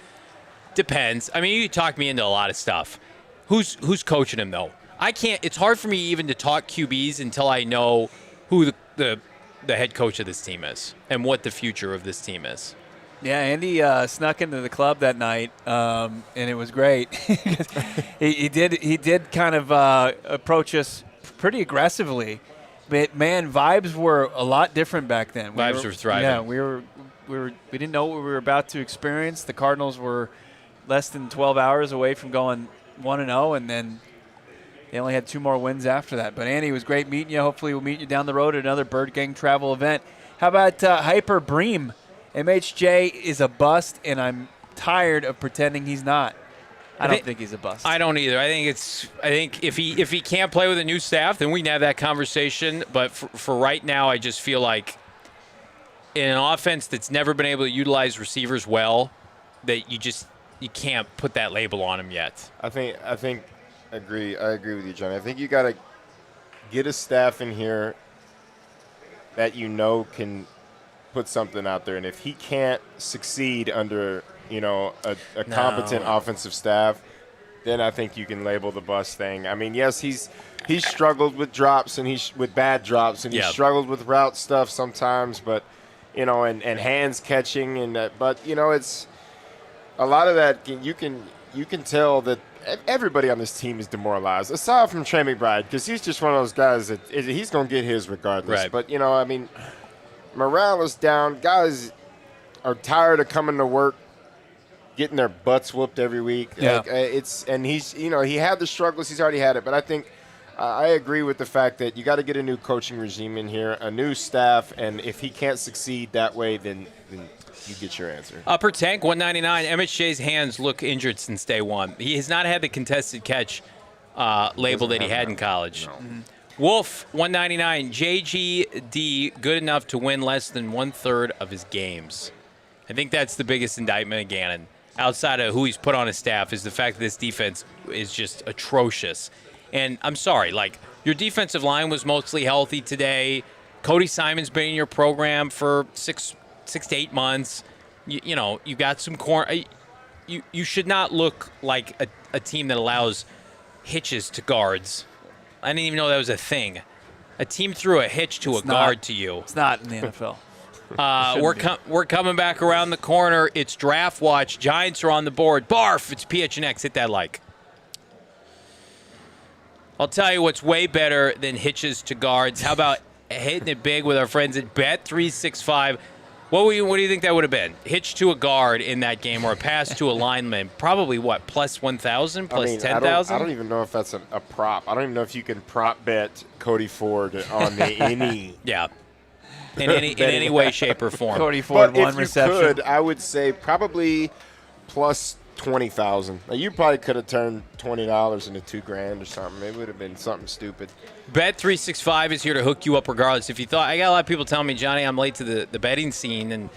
Depends. I mean, you talk me into a lot of stuff. Who's coaching him, though? I can't. It's hard for me even to talk QBs until I know who the head coach of this team is and what the future of this team is. Yeah, Andy snuck into the club that night, and it was great. he did kind of approach us pretty aggressively, but man, vibes were a lot different back then. Vibes were thriving. Yeah, we didn't know what we were about to experience. The Cardinals were less than 12 hours away from going 1-0, and then they only had 2 more wins after that. But Andy, it was great meeting you. Hopefully, we'll meet you down the road at another Bird Gang travel event. How about Hyper Bream? MHJ is a bust, and I'm tired of pretending he's not. I don't think he's a bust. I don't either. I think if he can't play with a new staff, then we can have that conversation. But for right now, I just feel like in an offense that's never been able to utilize receivers well, that you can't put that label on him yet. I agree with you, Johnny. I think you got to get a staff in here that can put something out there, and if he can't succeed under a competent offensive staff, then I think you can label the bust thing. I mean, yes, he's struggled with drops and with bad drops, and he's struggled with route stuff sometimes, but and hands catching, but it's a lot of that. You can tell that everybody on this team is demoralized, aside from Trey McBride, because he's just one of those guys that he's going to get his regardless. Right. But I mean, morale is down. Guys are tired of coming to work, getting their butts whooped every week. Yeah. He's he had the struggles. He's already had it. But I think I agree with the fact that you got to get a new coaching regime in here, a new staff, and if he can't succeed that way, then you get your answer. Upper Tank, $1.99. MHJ's hands look injured since day one. He has not had the contested catch label that he had in college. No. Mm-hmm. Wolf, $1.99. JGD, good enough to win less than 1/3 of his games. I think that's the biggest indictment of Gannon, outside of who he's put on his staff, is the fact that this defense is just atrocious. And I'm sorry, your defensive line was mostly healthy today. Cody Simon's been in your program for six to 8 months. You got some corner. You should not look like a team that allows hitches to guards. I didn't even know that was a thing. A team threw a hitch to guard to you. It's not in the NFL. We're coming back around the corner. It's draft watch. Giants are on the board. Barf. It's PHNX. Hit that like. I'll tell you what's way better than hitches to guards. How about hitting it big with our friends at Bet365? What do you think that would have been? Hitch to a guard in that game or a pass to a lineman? Probably what, plus 1,000, plus 10,000? I don't even know if that's a prop. I don't even know if you can prop bet Cody Ford on any. Yeah. In any way, shape, or form. Cody Ford, but one reception. If you could, I would say probably plus 20,000. Now, you probably could have turned $20 into $2,000 or something. It would have been something stupid. Bet365 is here to hook you up regardless. If you thought, I got a lot of people telling me, Johnny, I'm late to the betting scene and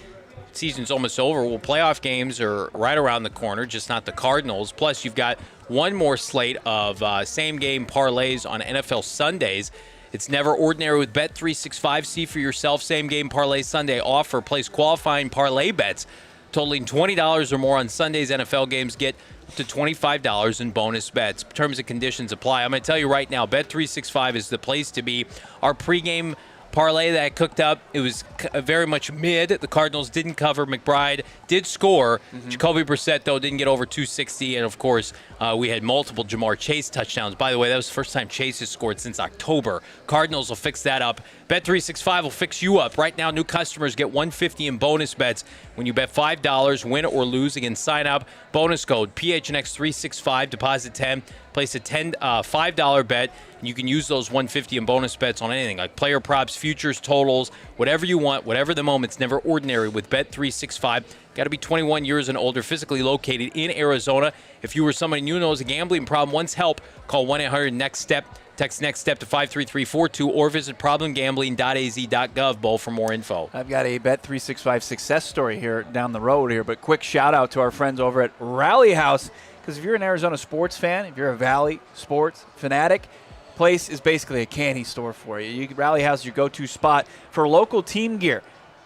season's almost over. Well, playoff games are right around the corner, just not the Cardinals. Plus, you've got one more slate of same-game parlays on NFL Sundays. It's never ordinary with Bet365. See for yourself same-game parlay Sunday offer. Place qualifying parlay bets totaling $20 or more on Sunday's NFL games. Get up to $25 in bonus bets. Terms and conditions apply. I'm going to tell you right now, Bet365 is the place to be. Our pregame parlay that I cooked up, it was very much mid. The Cardinals didn't cover. McBride did score. Jacoby Brissett, though, didn't get over 260. And, of course, we had multiple Jamar Chase touchdowns. By the way, that was the first time Chase has scored since October. Cardinals will fix that up. Bet365 will fix you up. Right now, new customers get $150 in bonus bets when you bet $5, win or lose. Again, sign up. Bonus code PHNX365, deposit 10, Place a $5 bet, and you can use those $150 in bonus bets on anything, like player props, futures, totals, whatever you want, whatever the moment's never ordinary with Bet365. Got to be 21 years and older, physically located in Arizona. If you or someone you know has a gambling problem, wants help, call 1-800-NEXT-STEP. Text Next Step to 53342 or visit problemgambling.az.gov, Bo, for more info. I've got a Bet365 success story here down the road here, but quick shout out to our friends over at Rally House, because if you're an Arizona sports fan, if you're a Valley sports fanatic, place is basically a candy store for you. Rally House is your go-to spot for local team gear.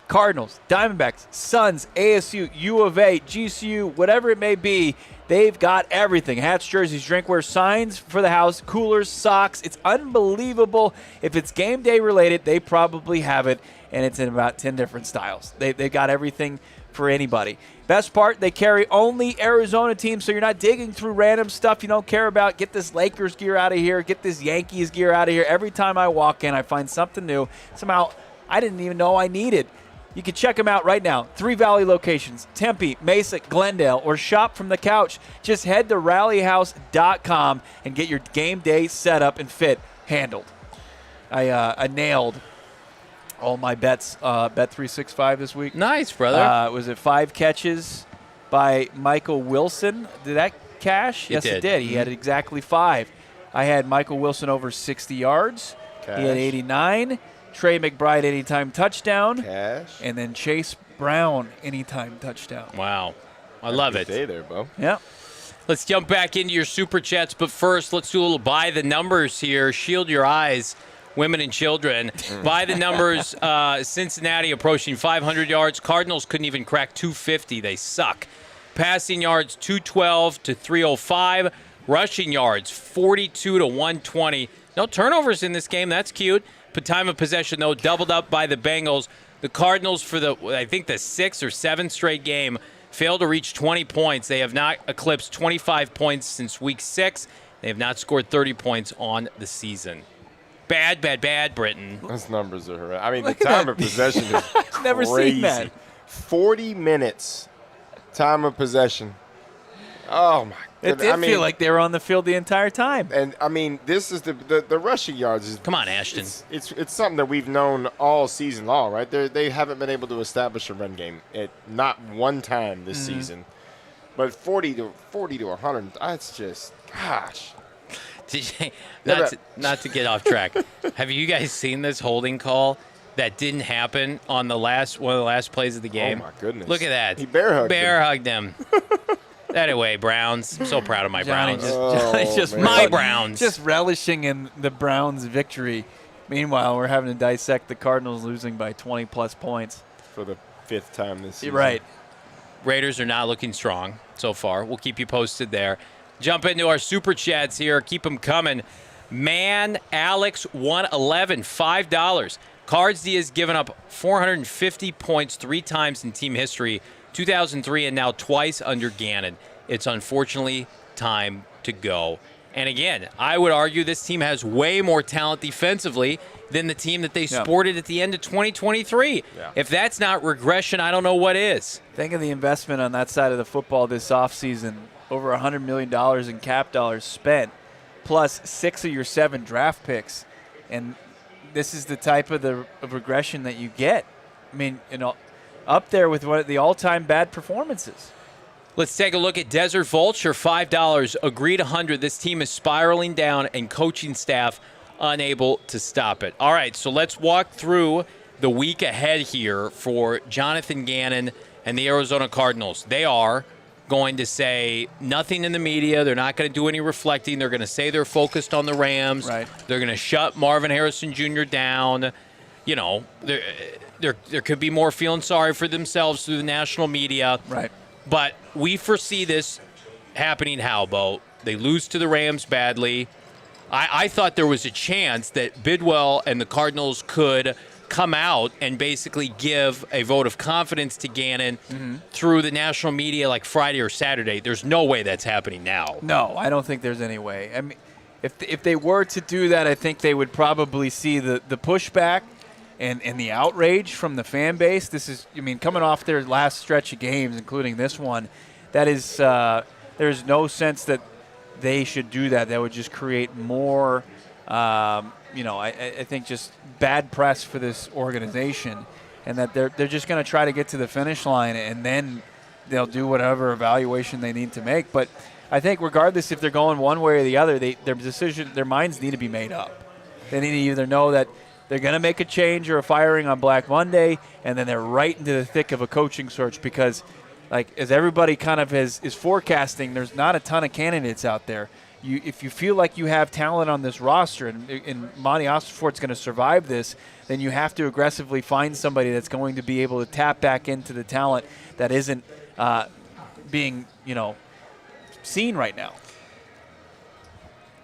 Cardinals, Diamondbacks, Suns, ASU, U of A, GCU, whatever it may be, they've got everything. Hats, jerseys, drinkware, signs for the house, coolers, socks. It's unbelievable. If it's game day related, they probably have it, and it's in about 10 different styles. They've got everything for anybody. Best part, they carry only Arizona teams, so you're not digging through random stuff you don't care about. Get this Lakers gear out of here. Get this Yankees gear out of here. Every time I walk in, I find something new. Somehow, I didn't even know I needed. You can check them out right now. 3 Valley locations, Tempe, Mesa, Glendale, or shop from the couch. Just head to rallyhouse.com and get your game day setup and fit handled. I nailed all my bets, Bet365 this week. Nice, brother. Was it 5 catches by Michael Wilson? Did that cash? Yes, it did. He had exactly 5. I had Michael Wilson over 60 yards. Cash. He had 89. Trey McBride anytime touchdown. Cash. And then Chase Brown anytime touchdown. Wow. I love it. Stay there, Bo. Yeah. Let's jump back into your Super Chats, but first, let's do a little by the numbers here. Shield your eyes, women and children. By the numbers, Cincinnati approaching 500 yards. Cardinals couldn't even crack 250. They suck. Passing yards, 212 to 305. Rushing yards, 42 to 120. No turnovers in this game. That's cute. But time of possession, though, doubled up by the Bengals. The Cardinals, for the 6th or 7th straight game, failed to reach 20 points. They have not eclipsed 25 points since Week 6. They have not scored 30 points on the season. Bad, Brittan. Those numbers are horrendous. I mean, the time of possession is crazy. Never seen that. 40 minutes time of possession. Oh, my It did feel like they were on the field the entire time. And, I mean, this is the rushing yards. Come on, Ashton. It's something that we've known all season long, right? They haven't been able to establish a run game at not one time this season. But 40 to 100, that's just, gosh. Not to get off track. Have you guys seen this holding call that didn't happen on one of the last plays of the game? Oh, my goodness. Look at that. He bear hugged him. Anyway, Browns. I'm so proud of my Johnny Browns. just my Browns. Just relishing in the Browns' victory. Meanwhile, we're having to dissect the Cardinals losing by 20-plus points. For the 5th time this season. Right. Raiders are not looking strong so far. We'll keep you posted there. Jump into our Super Chats here. Keep them coming. Man, Alex, 111, $5. Cards D has given up 450 points 3 times in team history, 2003 and now twice under Gannon. It's unfortunately time to go. And again, I would argue this team has way more talent defensively than the team that they sported at the end of 2023. Yeah. If that's not regression, I don't know what is. Think of the investment on that side of the football this offseason. Over $100 million in cap dollars spent, plus 6 of your 7 draft picks. And this is the type of regression that you get. I mean, up there with one of the all-time bad performances. Let's take a look at Desert Vulture, $5. Agreed 100. This team is spiraling down and coaching staff unable to stop it. All right, so let's walk through the week ahead here for Jonathan Gannon and the Arizona Cardinals. They are going to say nothing in the media. They're not going to do any reflecting. They're going to say they're focused on the Rams. Right. They're going to shut Marvin Harrison Jr. down. There could be more feeling sorry for themselves through the national media. Right. But we foresee this happening how, Bo? They lose to the Rams badly. I thought there was a chance that Bidwill and the Cardinals could come out and basically give a vote of confidence to Gannon through the national media like Friday or Saturday. There's no way that's happening now. No, I don't think there's any way. I mean, if they were to do that, I think they would probably see the pushback and the outrage from the fan base. This is, coming off their last stretch of games, including this one, that is, there's no sense that they should do that. That would just create more, I think just bad press for this organization, and that they're just going to try to get to the finish line, and then they'll do whatever evaluation they need to make. But I think regardless if they're going one way or the other, their minds need to be made up. They need to either know that they're going to make a change or a firing on Black Monday, and then they're right into the thick of a coaching search because, like, as everybody kind of is forecasting, there's not a ton of candidates out there. If you feel like you have talent on this roster and Monti Ossenfort's going to survive this, then you have to aggressively find somebody that's going to be able to tap back into the talent that isn't being, seen right now.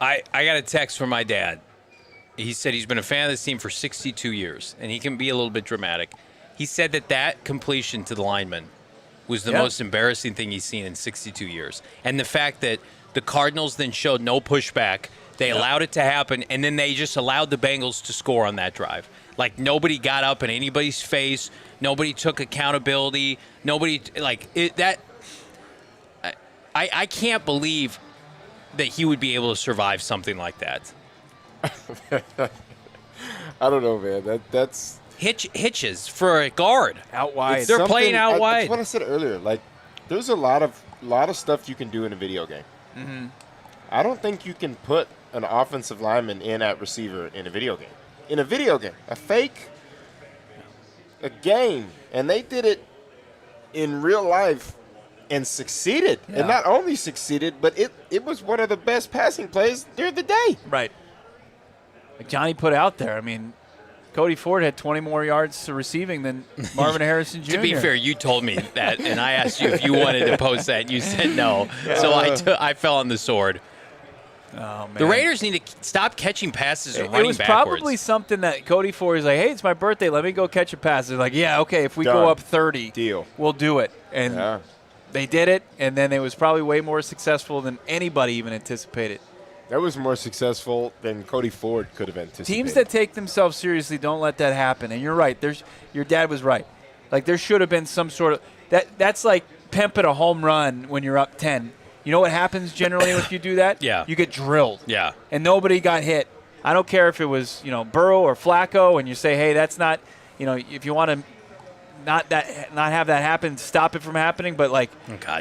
I got a text from my dad. He said he's been a fan of this team for 62 years, and he can be a little bit dramatic. He said that completion to the lineman was the most embarrassing thing he's seen in 62 years. And the fact that the Cardinals then showed no pushback, they allowed it to happen, and then they just allowed the Bengals to score on that drive. Like, nobody got up in anybody's face. Nobody took accountability. Nobody, I can't believe that he would be able to survive something like that. I don't know, man. That's hitches for a guard out wide. They're playing out wide. That's what I said earlier. Like, there's a lot of stuff you can do in a video game. Mm-hmm. I don't think you can put an offensive lineman in at receiver in a video game. In a video game, a game, and they did it in real life and succeeded. Yeah. And not only succeeded, but it was one of the best passing plays during the day. Right. Like Johnny put out there, I mean, Cody Ford had 20 more yards receiving than Marvin Harrison Jr. To be fair, you told me that, and I asked you if you wanted to post that, and you said no. So I fell on the sword. Oh, man. The Raiders need to stop catching passes and running backwards. It was backwards. probably something that Cody Ford is like, hey, it's my birthday. Let me go catch a pass. They're like, yeah, okay, if we go up 30, deal, we'll do it. And they did it, and then it was probably way more successful than anybody even anticipated. That was more successful than Cody Ford could have anticipated. Teams that take themselves seriously don't let that happen. And you're right. Your dad was right. Like, there should have been some sort of that's like pimping a home run when you're up 10. You know what happens generally if you do that? Yeah. You get drilled. Yeah. And nobody got hit. I don't care if it was, Burrow or Flacco, and you say, hey, that's not, if you want to not have that happen, stop it from happening. But, like,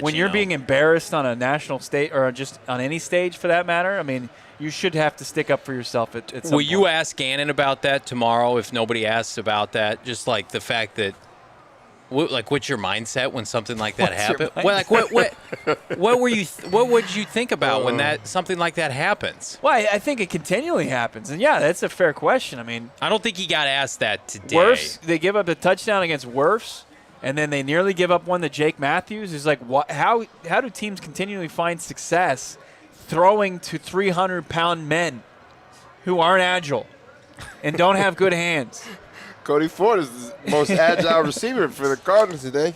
when you're being embarrassed on a national stage or just on any stage for that matter, I mean, you should have to stick up for yourself at some point. Will you ask Gannon about that tomorrow if nobody asks about that? Just like the fact that, what's your mindset when something like that happens? What would you think about when something like that happens? Well, I think it continually happens, and that's a fair question. I mean, I don't think he got asked that today. Wirfs, they give up a touchdown against Wirfs, and then they nearly give up one to Jake Matthews. Is like, how do teams continually find success throwing to 300-pound men who aren't agile and don't have good hands? Cody Ford is the most agile receiver for the Cardinals today.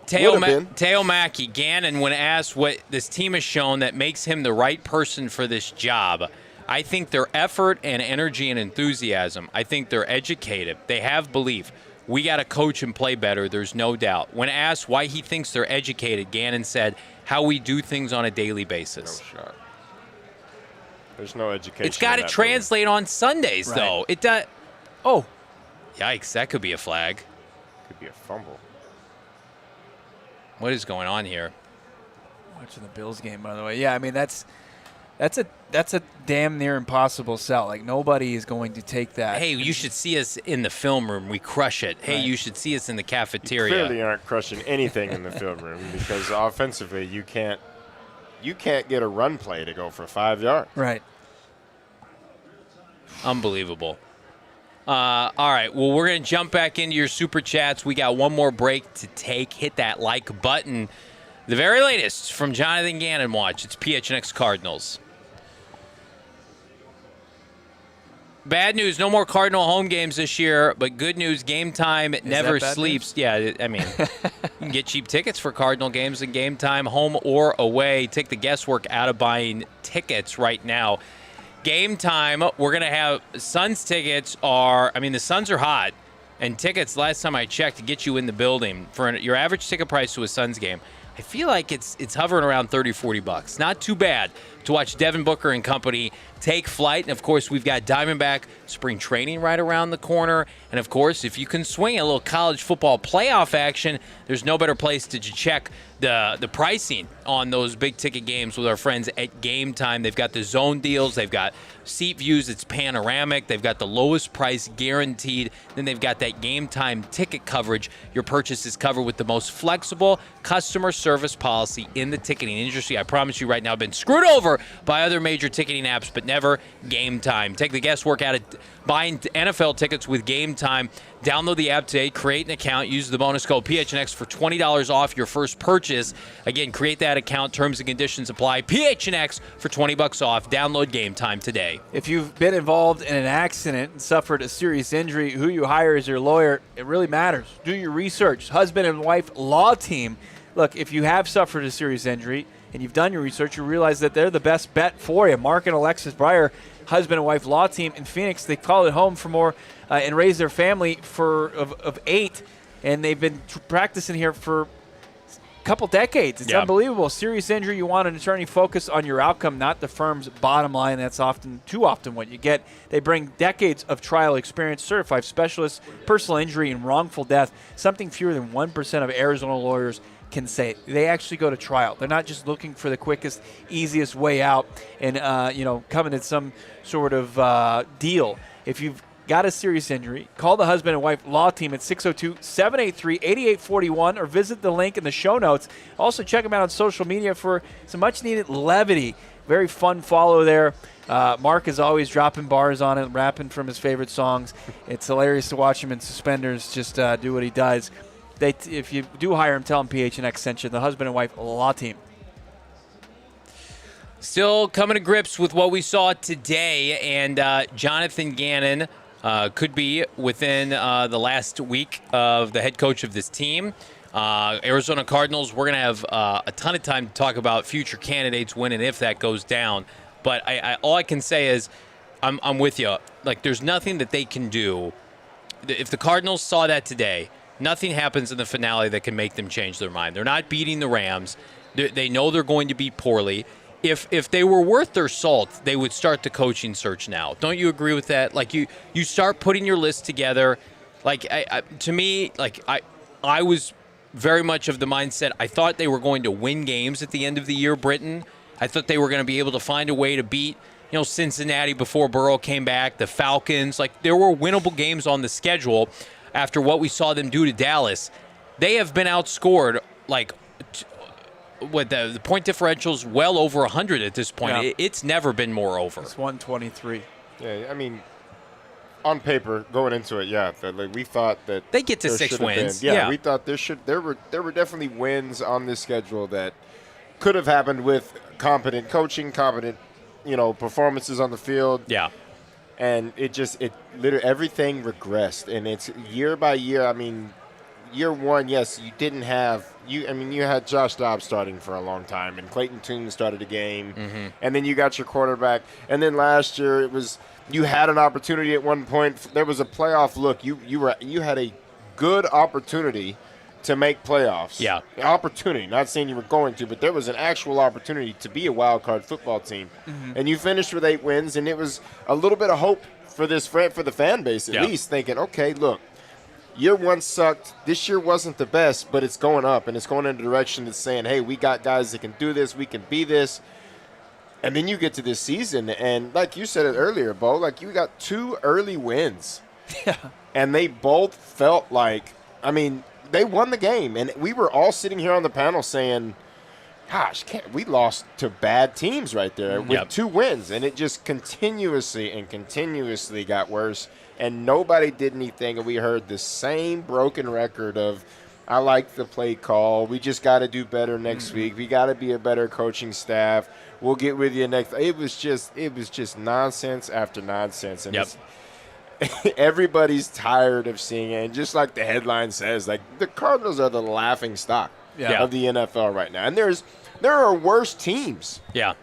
Teo Mackey, Gannon, when asked what this team has shown that makes him the right person for this job, I think their effort and energy and enthusiasm, I think they're educated. They have belief. We got to coach and play better, there's no doubt. When asked why he thinks they're educated, Gannon said, how we do things on a daily basis. No shot. There's no education. It's got to translate on Sundays, though. It does. Oh. Yikes, that could be a flag. Could be a fumble. What is going on here? Watching the Bills game, by the way. Yeah, I mean, that's a damn near impossible sell. Like, nobody is going to take that. Hey, you should see us in the film room. We crush it. Hey, you should see us in the cafeteria. You clearly aren't crushing anything in the film room because offensively you can't get a run play to go for 5 yards. Right. Unbelievable. All right, well, we're going to jump back into your Super Chats. We got one more break to take. Hit that like button. The very latest from Jonathan Gannon Watch. It's PHNX Cardinals. Bad news, no more Cardinal home games this year, but good news, Game Time never sleeps. News? Yeah, I mean, you can get cheap tickets for Cardinal games and Game Time, home or away. Take the guesswork out of buying tickets right now. Game Time, we're going to have Suns tickets the Suns are hot, and tickets, last time I checked, to get you in the building for your average ticket price to a Suns game, I feel like it's hovering around $30-$40. Not too bad. to watch Devin Booker and company take flight. And, of course, we've got Diamondback spring training right around the corner. And, of course, if you can swing a little college football playoff action, there's no better place to check the pricing on those big-ticket games with our friends at Game Time. They've got the zone deals. They've got seat views. It's panoramic. They've got the lowest price guaranteed. Then they've got that Game Time ticket coverage. Your purchase is covered with the most flexible customer service policy in the ticketing industry. I promise you right now, I've been screwed over by other major ticketing apps, but never Game Time. Take the guesswork out of buying NFL tickets with Game Time. Download the app today, create an account, use the bonus code PHNX for $20 off your first purchase. Again, create that account. Terms and conditions apply. PHNX for $20 off. Download Game Time today. If you've been involved in an accident and suffered a serious injury, who you hire as your lawyer, it really matters. Do your research. Husband and wife law team. Look, if you have suffered a serious injury and you've done your research, you realize that they're the best bet for you. Mark and Alexis Breyer, husband and wife law team in Phoenix, they call it home for more and raise their family of 8, and they've been practicing here for a couple decades. It's unbelievable. Serious injury, you want an attorney focused on your outcome, not the firm's bottom line. That's too often what you get. They bring decades of trial experience, certified specialists, personal injury, and wrongful death, something fewer than 1% of Arizona lawyers can say. They actually go to trial. They're not just looking for the quickest, easiest way out and coming to some sort of deal. If you've got a serious injury, call the husband and wife law team at 602-783-8841 or visit the link in the show notes. Also check them out on social media for some much needed levity. Very fun follow there. Mark is always dropping bars on it, rapping from his favorite songs. It's hilarious to watch him in suspenders just do what he does. If you do hire him, tell him PHNX sent you, the husband and wife law team. Still coming to grips with what we saw today, and Jonathan Gannon could be within the last week of the head coach of this team. Arizona Cardinals, we're going to have a ton of time to talk about future candidates when and if that goes down. But all I can say is I'm with you. Like, there's nothing that they can do. If the Cardinals saw that today, nothing happens in the finale that can make them change their mind. They're not beating the Rams. They know they're going to beat poorly. If they were worth their salt, they would start the coaching search now. Don't you agree with that? Like, you start putting your list together. Like, to me, like I was very much of the mindset, I thought they were going to win games at the end of the year, Brittan. I thought they were going to be able to find a way to beat, Cincinnati before Burrow came back, the Falcons. Like, there were winnable games on the schedule after what we saw them do to Dallas. They have been outscored, like, with the point differential's well over 100 at this point. Yeah. It's never been more over. It's 123. Yeah, I mean, on paper, going into it, we thought that they get to 6 wins. Yeah, we thought there were definitely wins on this schedule that could have happened with competent coaching, competent, performances on the field. Yeah. And it literally everything regressed, and it's year by year. I mean, year one, yes, you didn't have you had Josh Dobbs starting for a long time, and Clayton Tune started a game, and then you got your quarterback, and then last year you had an opportunity at one point. There was a playoff look. You had a good opportunity to make playoffs. Yeah, opportunity. Not saying you were going to, but there was an actual opportunity to be a wild card football team, and you finished with 8 wins, and it was a little bit of hope for the fan base at least, thinking, okay, look. Year one sucked. This year wasn't the best, but it's going up, and it's going in a direction that's saying, hey, we got guys that can do this. We can be this. And then you get to this season, and like you said it earlier, Bo, like you got 2 early wins. Yeah. And they both felt like, they won the game. And we were all sitting here on the panel saying, gosh, we lost to bad teams right there with 2 wins. And it just continuously got worse. And nobody did anything, and we heard the same broken record of, I like the play call. We just got to do better next week. We got to be a better coaching staff. We'll get with you next. It was just nonsense after nonsense, and everybody's tired of seeing it. And just like the headline says, like the Cardinals are the laughing stock of the NFL right now. And there are worse teams. Yeah.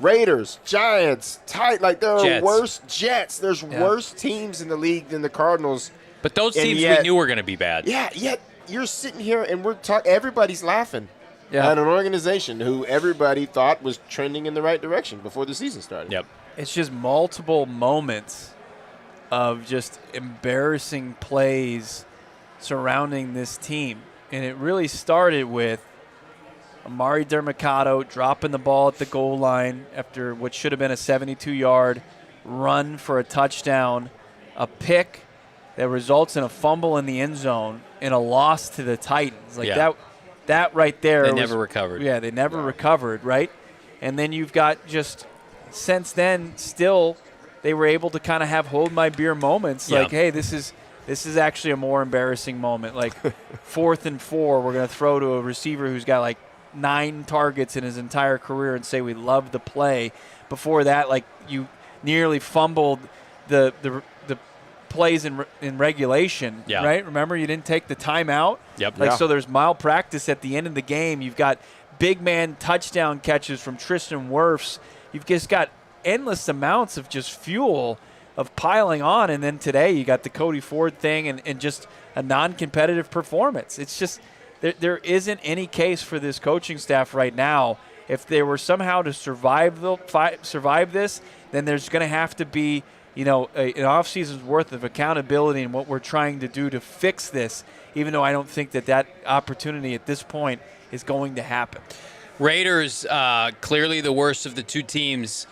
Raiders, Giants, there are Jets. worse Jets. There's worse teams in the league than the Cardinals. But those teams we knew were going to be bad. Yeah, yet you're sitting here and we're talking. Everybody's laughing. Yeah. at an organization who everybody thought was trending in the right direction before the season started. Yep. It's just multiple moments of just embarrassing plays surrounding this team. And it really started with Amari Dermicado dropping the ball at the goal line after what should have been a 72-yard run for a touchdown, a pick that results in a fumble in the end zone, and a loss to the Titans. That right there. They never recovered. Yeah, they never recovered, right? And then you've got just since then still they were able to kind of have hold my beer moments like, hey, this is actually a more embarrassing moment. Like 4th and 4, we're going to throw to a receiver who's got like 9 targets in his entire career and say we love the play. Before that, like you nearly fumbled the plays in regulation, right? Remember, you didn't take the timeout. Yep. So there's malpractice at the end of the game. You've got big man touchdown catches from Tristan Wirfs. You've just got endless amounts of just fuel of piling on, and then today you got the Cody Ford thing and just a non-competitive performance. It's just there isn't any case for this coaching staff right now. If they were somehow to survive this, then there's going to have to be an off-season's worth of accountability in what we're trying to do to fix this, even though I don't think that opportunity at this point is going to happen. Raiders, clearly the worst of the two teams.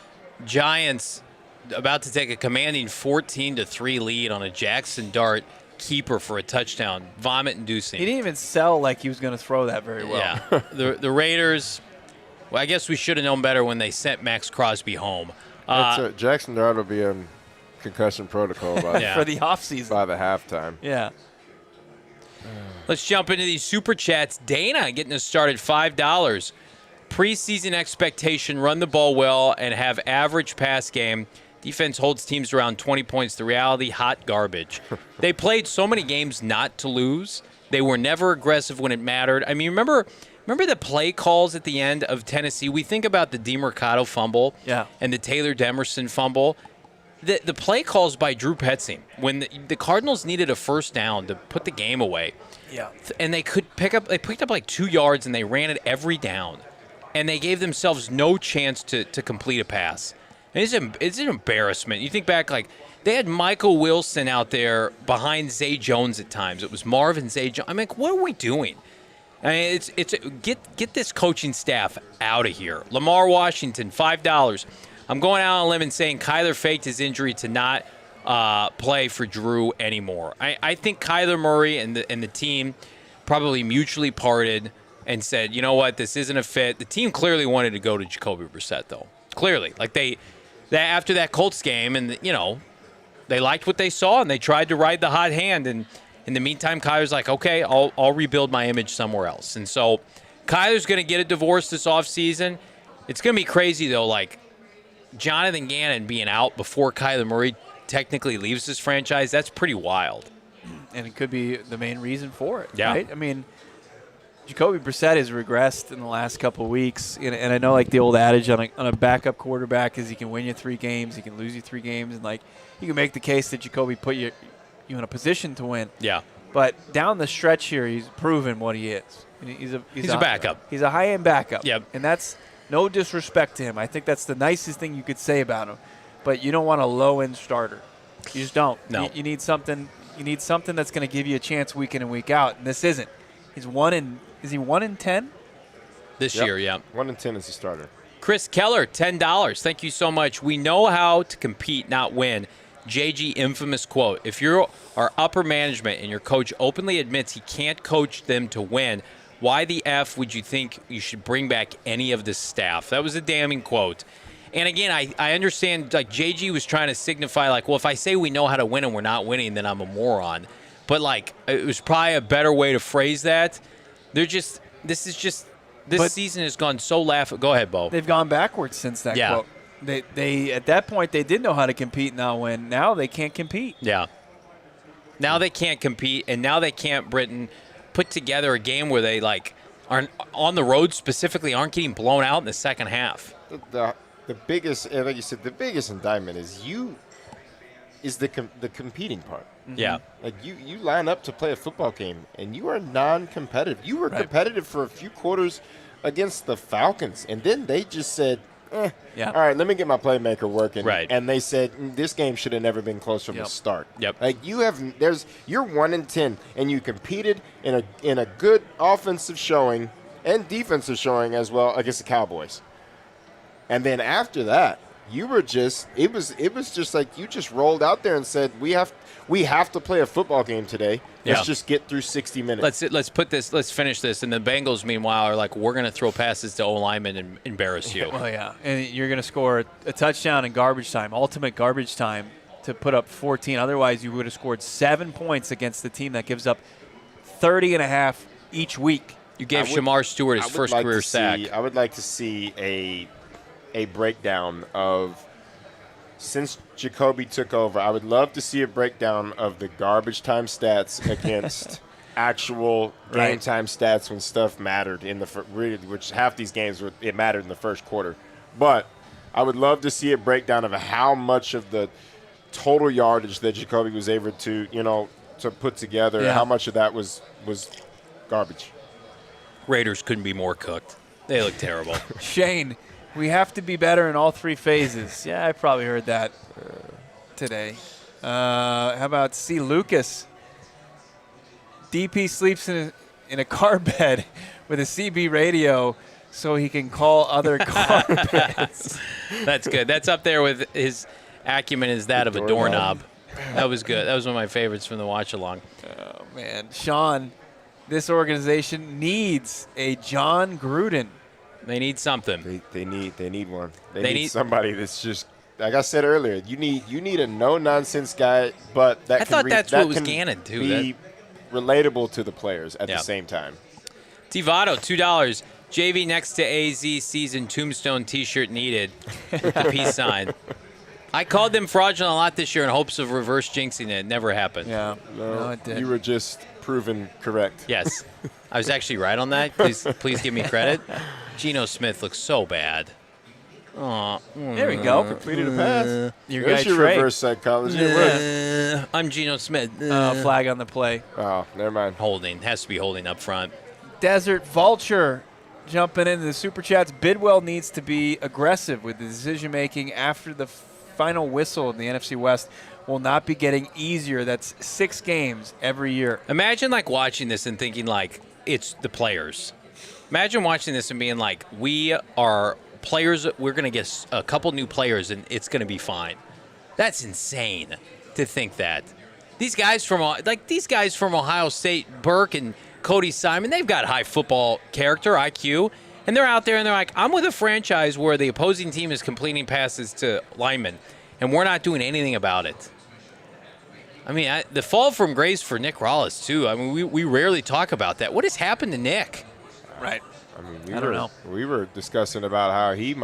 Giants about to take a commanding 14-3 lead on a Jackson Dart keeper for a touchdown. Vomit-inducing. He didn't even sell like he was going to throw that very well. Yeah. The Raiders, well, I guess we should have known better when they sent Max Crosby home. Jackson Dart will be in concussion protocol for the offseason. By the halftime. Yeah. Let's jump into these Super Chats. Dana getting us started, $5. Preseason expectation, run the ball well and have average pass game. Defense holds teams around 20 points. The reality, hot garbage. They played so many games not to lose. They were never aggressive when it mattered. I mean, remember the play calls at the end of Tennessee? We think about the DeMercado fumble and the Taylor Demerson fumble. The play calls by Drew Petzing when the Cardinals needed a first down to put the game away. Yeah. And they picked up like 2 yards and they ran it every down. And they gave themselves no chance to complete a pass. And it's an embarrassment. You think back, like, they had Michael Wilson out there behind Zay Jones at times. It was Marvin Zay Jones. I mean, what are we doing? I mean, get this coaching staff out of here. Lamar Washington, $5. I'm going out on a limb and saying Kyler faked his injury to not play for Drew anymore. I think Kyler Murray and the team probably mutually parted and said, you know what, this isn't a fit. The team clearly wanted to go to Jacoby Brissett, though. Clearly. Like, after that Colts game, and, they liked what they saw, and they tried to ride the hot hand. And in the meantime, Kyler's like, okay, I'll rebuild my image somewhere else. And so Kyler's going to get a divorce this offseason. It's going to be crazy, though, like Jonathan Gannon being out before Kyler Murray technically leaves this franchise. That's pretty wild. And it could be the main reason for it, yeah. Right? I mean, Jacoby Brissett has regressed in the last couple of weeks, and I know like the old adage on a backup quarterback is he can win you 3 games, he can lose you 3 games, and like you can make the case that Jacoby put you in a position to win. Yeah. But down the stretch here, he's proven what he is. He's a backup. He's a high-end backup. Yep. And that's no disrespect to him. I think that's the nicest thing you could say about him. But you don't want a low-end starter. You just don't. No. You need something. You need something that's going to give you a chance week in and week out. And this isn't. Is he 1 in 10? This year, yeah. 1 in 10 is the starter. Chris Keller, $10. Thank you so much. We know how to compete, not win. JG infamous quote. If you're our upper management and your coach openly admits he can't coach them to win, why the F would you think you should bring back any of the staff? That was a damning quote. And again, I understand, like, JG was trying to signify, like, well, if I say we know how to win and we're not winning, then I'm a moron. But, like, it was probably a better way to phrase that. This season has gone so Go ahead, Bo. They've gone backwards since that quote. They at that point, they did know how to compete and not win. Now they can't compete. Yeah. Now they can't compete, and now they can't, Brittan, put together a game where they, like, aren't on the road specifically, aren't getting blown out in the second half. The biggest, like you said, the biggest indictment is is the competing part. Yeah. Like you line up to play a football game, and you are non-competitive. You were competitive for a few quarters against the Falcons, and then they just said, all right, let me get my playmaker working. Right. And they said this game should have never been close from the start. Yep. Like you're 1-10, and you competed in a good offensive showing and defensive showing as well against the Cowboys. And then after that, you were just it was just like you just rolled out there and said we have to play a football game today. Let's just get through 60 minutes. Let's finish this. And the Bengals, meanwhile, are like, we're going to throw passes to O-linemen and embarrass you. Well, yeah. And you're going to score a touchdown in garbage time, ultimate garbage time, to put up 14. Otherwise, you would have scored 7 points against the team that gives up 30.5 each week. You gave Shamar Stewart his first career sack. I would like to see a breakdown of, since Jacoby took over, I would love to see a breakdown of the garbage time stats against actual game time stats when stuff mattered in the which half these games it mattered in the first quarter. But I would love to see a breakdown of how much of the total yardage that Jacoby was able to to put together, how much of that was garbage. Raiders couldn't be more cooked. They look terrible. Shane, we have to be better in all 3 phases. Yeah, I probably heard that today. How about C. Lucas? DP sleeps in a car bed with a CB radio so he can call other car beds. That's good. That's up there with his acumen is that of a doorknob. That was good. That was one of my favorites from the watch-along. Oh, man. Sean, this organization needs a John Gruden. They need something. They need one. They need somebody that's just, like I said earlier, you need a no-nonsense guy, but that was Gannon too. Be relatable to the players at the same time. Tivado, $2. JV next to AZ season tombstone T-shirt needed with the peace sign. I called them fraudulent a lot this year in hopes of reverse jinxing it. It never happened. Yeah, no, it did. You were just proven correct. Yes. I was actually right on that. Please give me credit. Geno Smith looks so bad. There we go. Completed a pass. There's your Trey. Reverse psychology. I'm Geno Smith. Flag on the play. Oh, never mind. Holding. Has to be holding up front. Desert Vulture jumping into the Super Chats. Bidwill needs to be aggressive with the decision-making after the final whistle in the NFC West. Will not be getting easier. That's 6 games every year. Imagine watching this and thinking it's the players. Imagine watching this and being like, we are players. We're going to get a couple new players and it's going to be fine. That's insane to think that. These guys from Ohio State, Burke and Cody Simon, they've got high football character, IQ, and they're out there and they're like, I'm with a franchise where the opposing team is completing passes to linemen, and we're not doing anything about it. I mean, the fall from grace for Nick Rallis, too. I mean, we rarely talk about that. What has happened to Nick? Right. I mean, I don't know. We were discussing about how we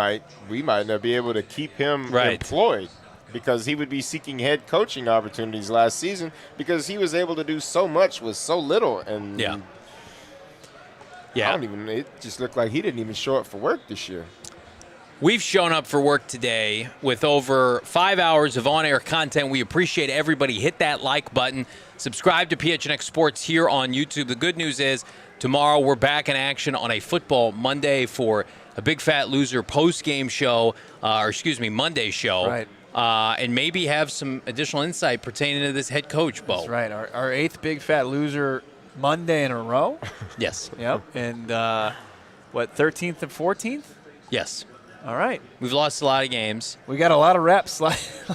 might not be able to keep him employed because he would be seeking head coaching opportunities last season because he was able to do so much with so little. And yeah. It just looked like he didn't even show up for work this year. We've shown up for work today with over 5 hours of on-air content. We appreciate everybody. Hit that like button. Subscribe to PHNX Sports here on YouTube. The good news is tomorrow we're back in action on a Football Monday for a Big Fat Loser post-game show, Monday show. Right. And maybe have some additional insight pertaining to this head coach, Bo. That's right. Our 8th Big Fat Loser Monday in a row. Yes. Yep. And 13th and 14th? Yes. All right. We've lost a lot of games. We got a lot of reps, a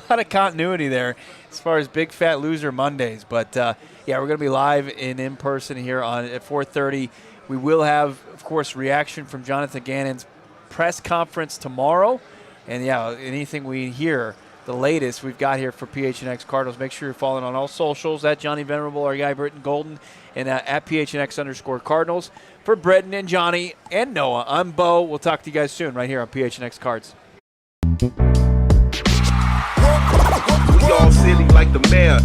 lot of continuity there as far as Big Fat Loser Mondays. But, we're going to be live in person here at 4:30. We will have, of course, reaction from Jonathan Gannon's press conference tomorrow. And, anything we hear, the latest we've got here for PHNX Cardinals. Make sure you're following on all socials at Johnny Venerable, our guy Brittan Golden, and at PHNX_Cardinals. For Brittan and Johnny and Noah, I'm Bo. We'll talk to you guys soon right here on PHNX Cards. We all silly like the mayor.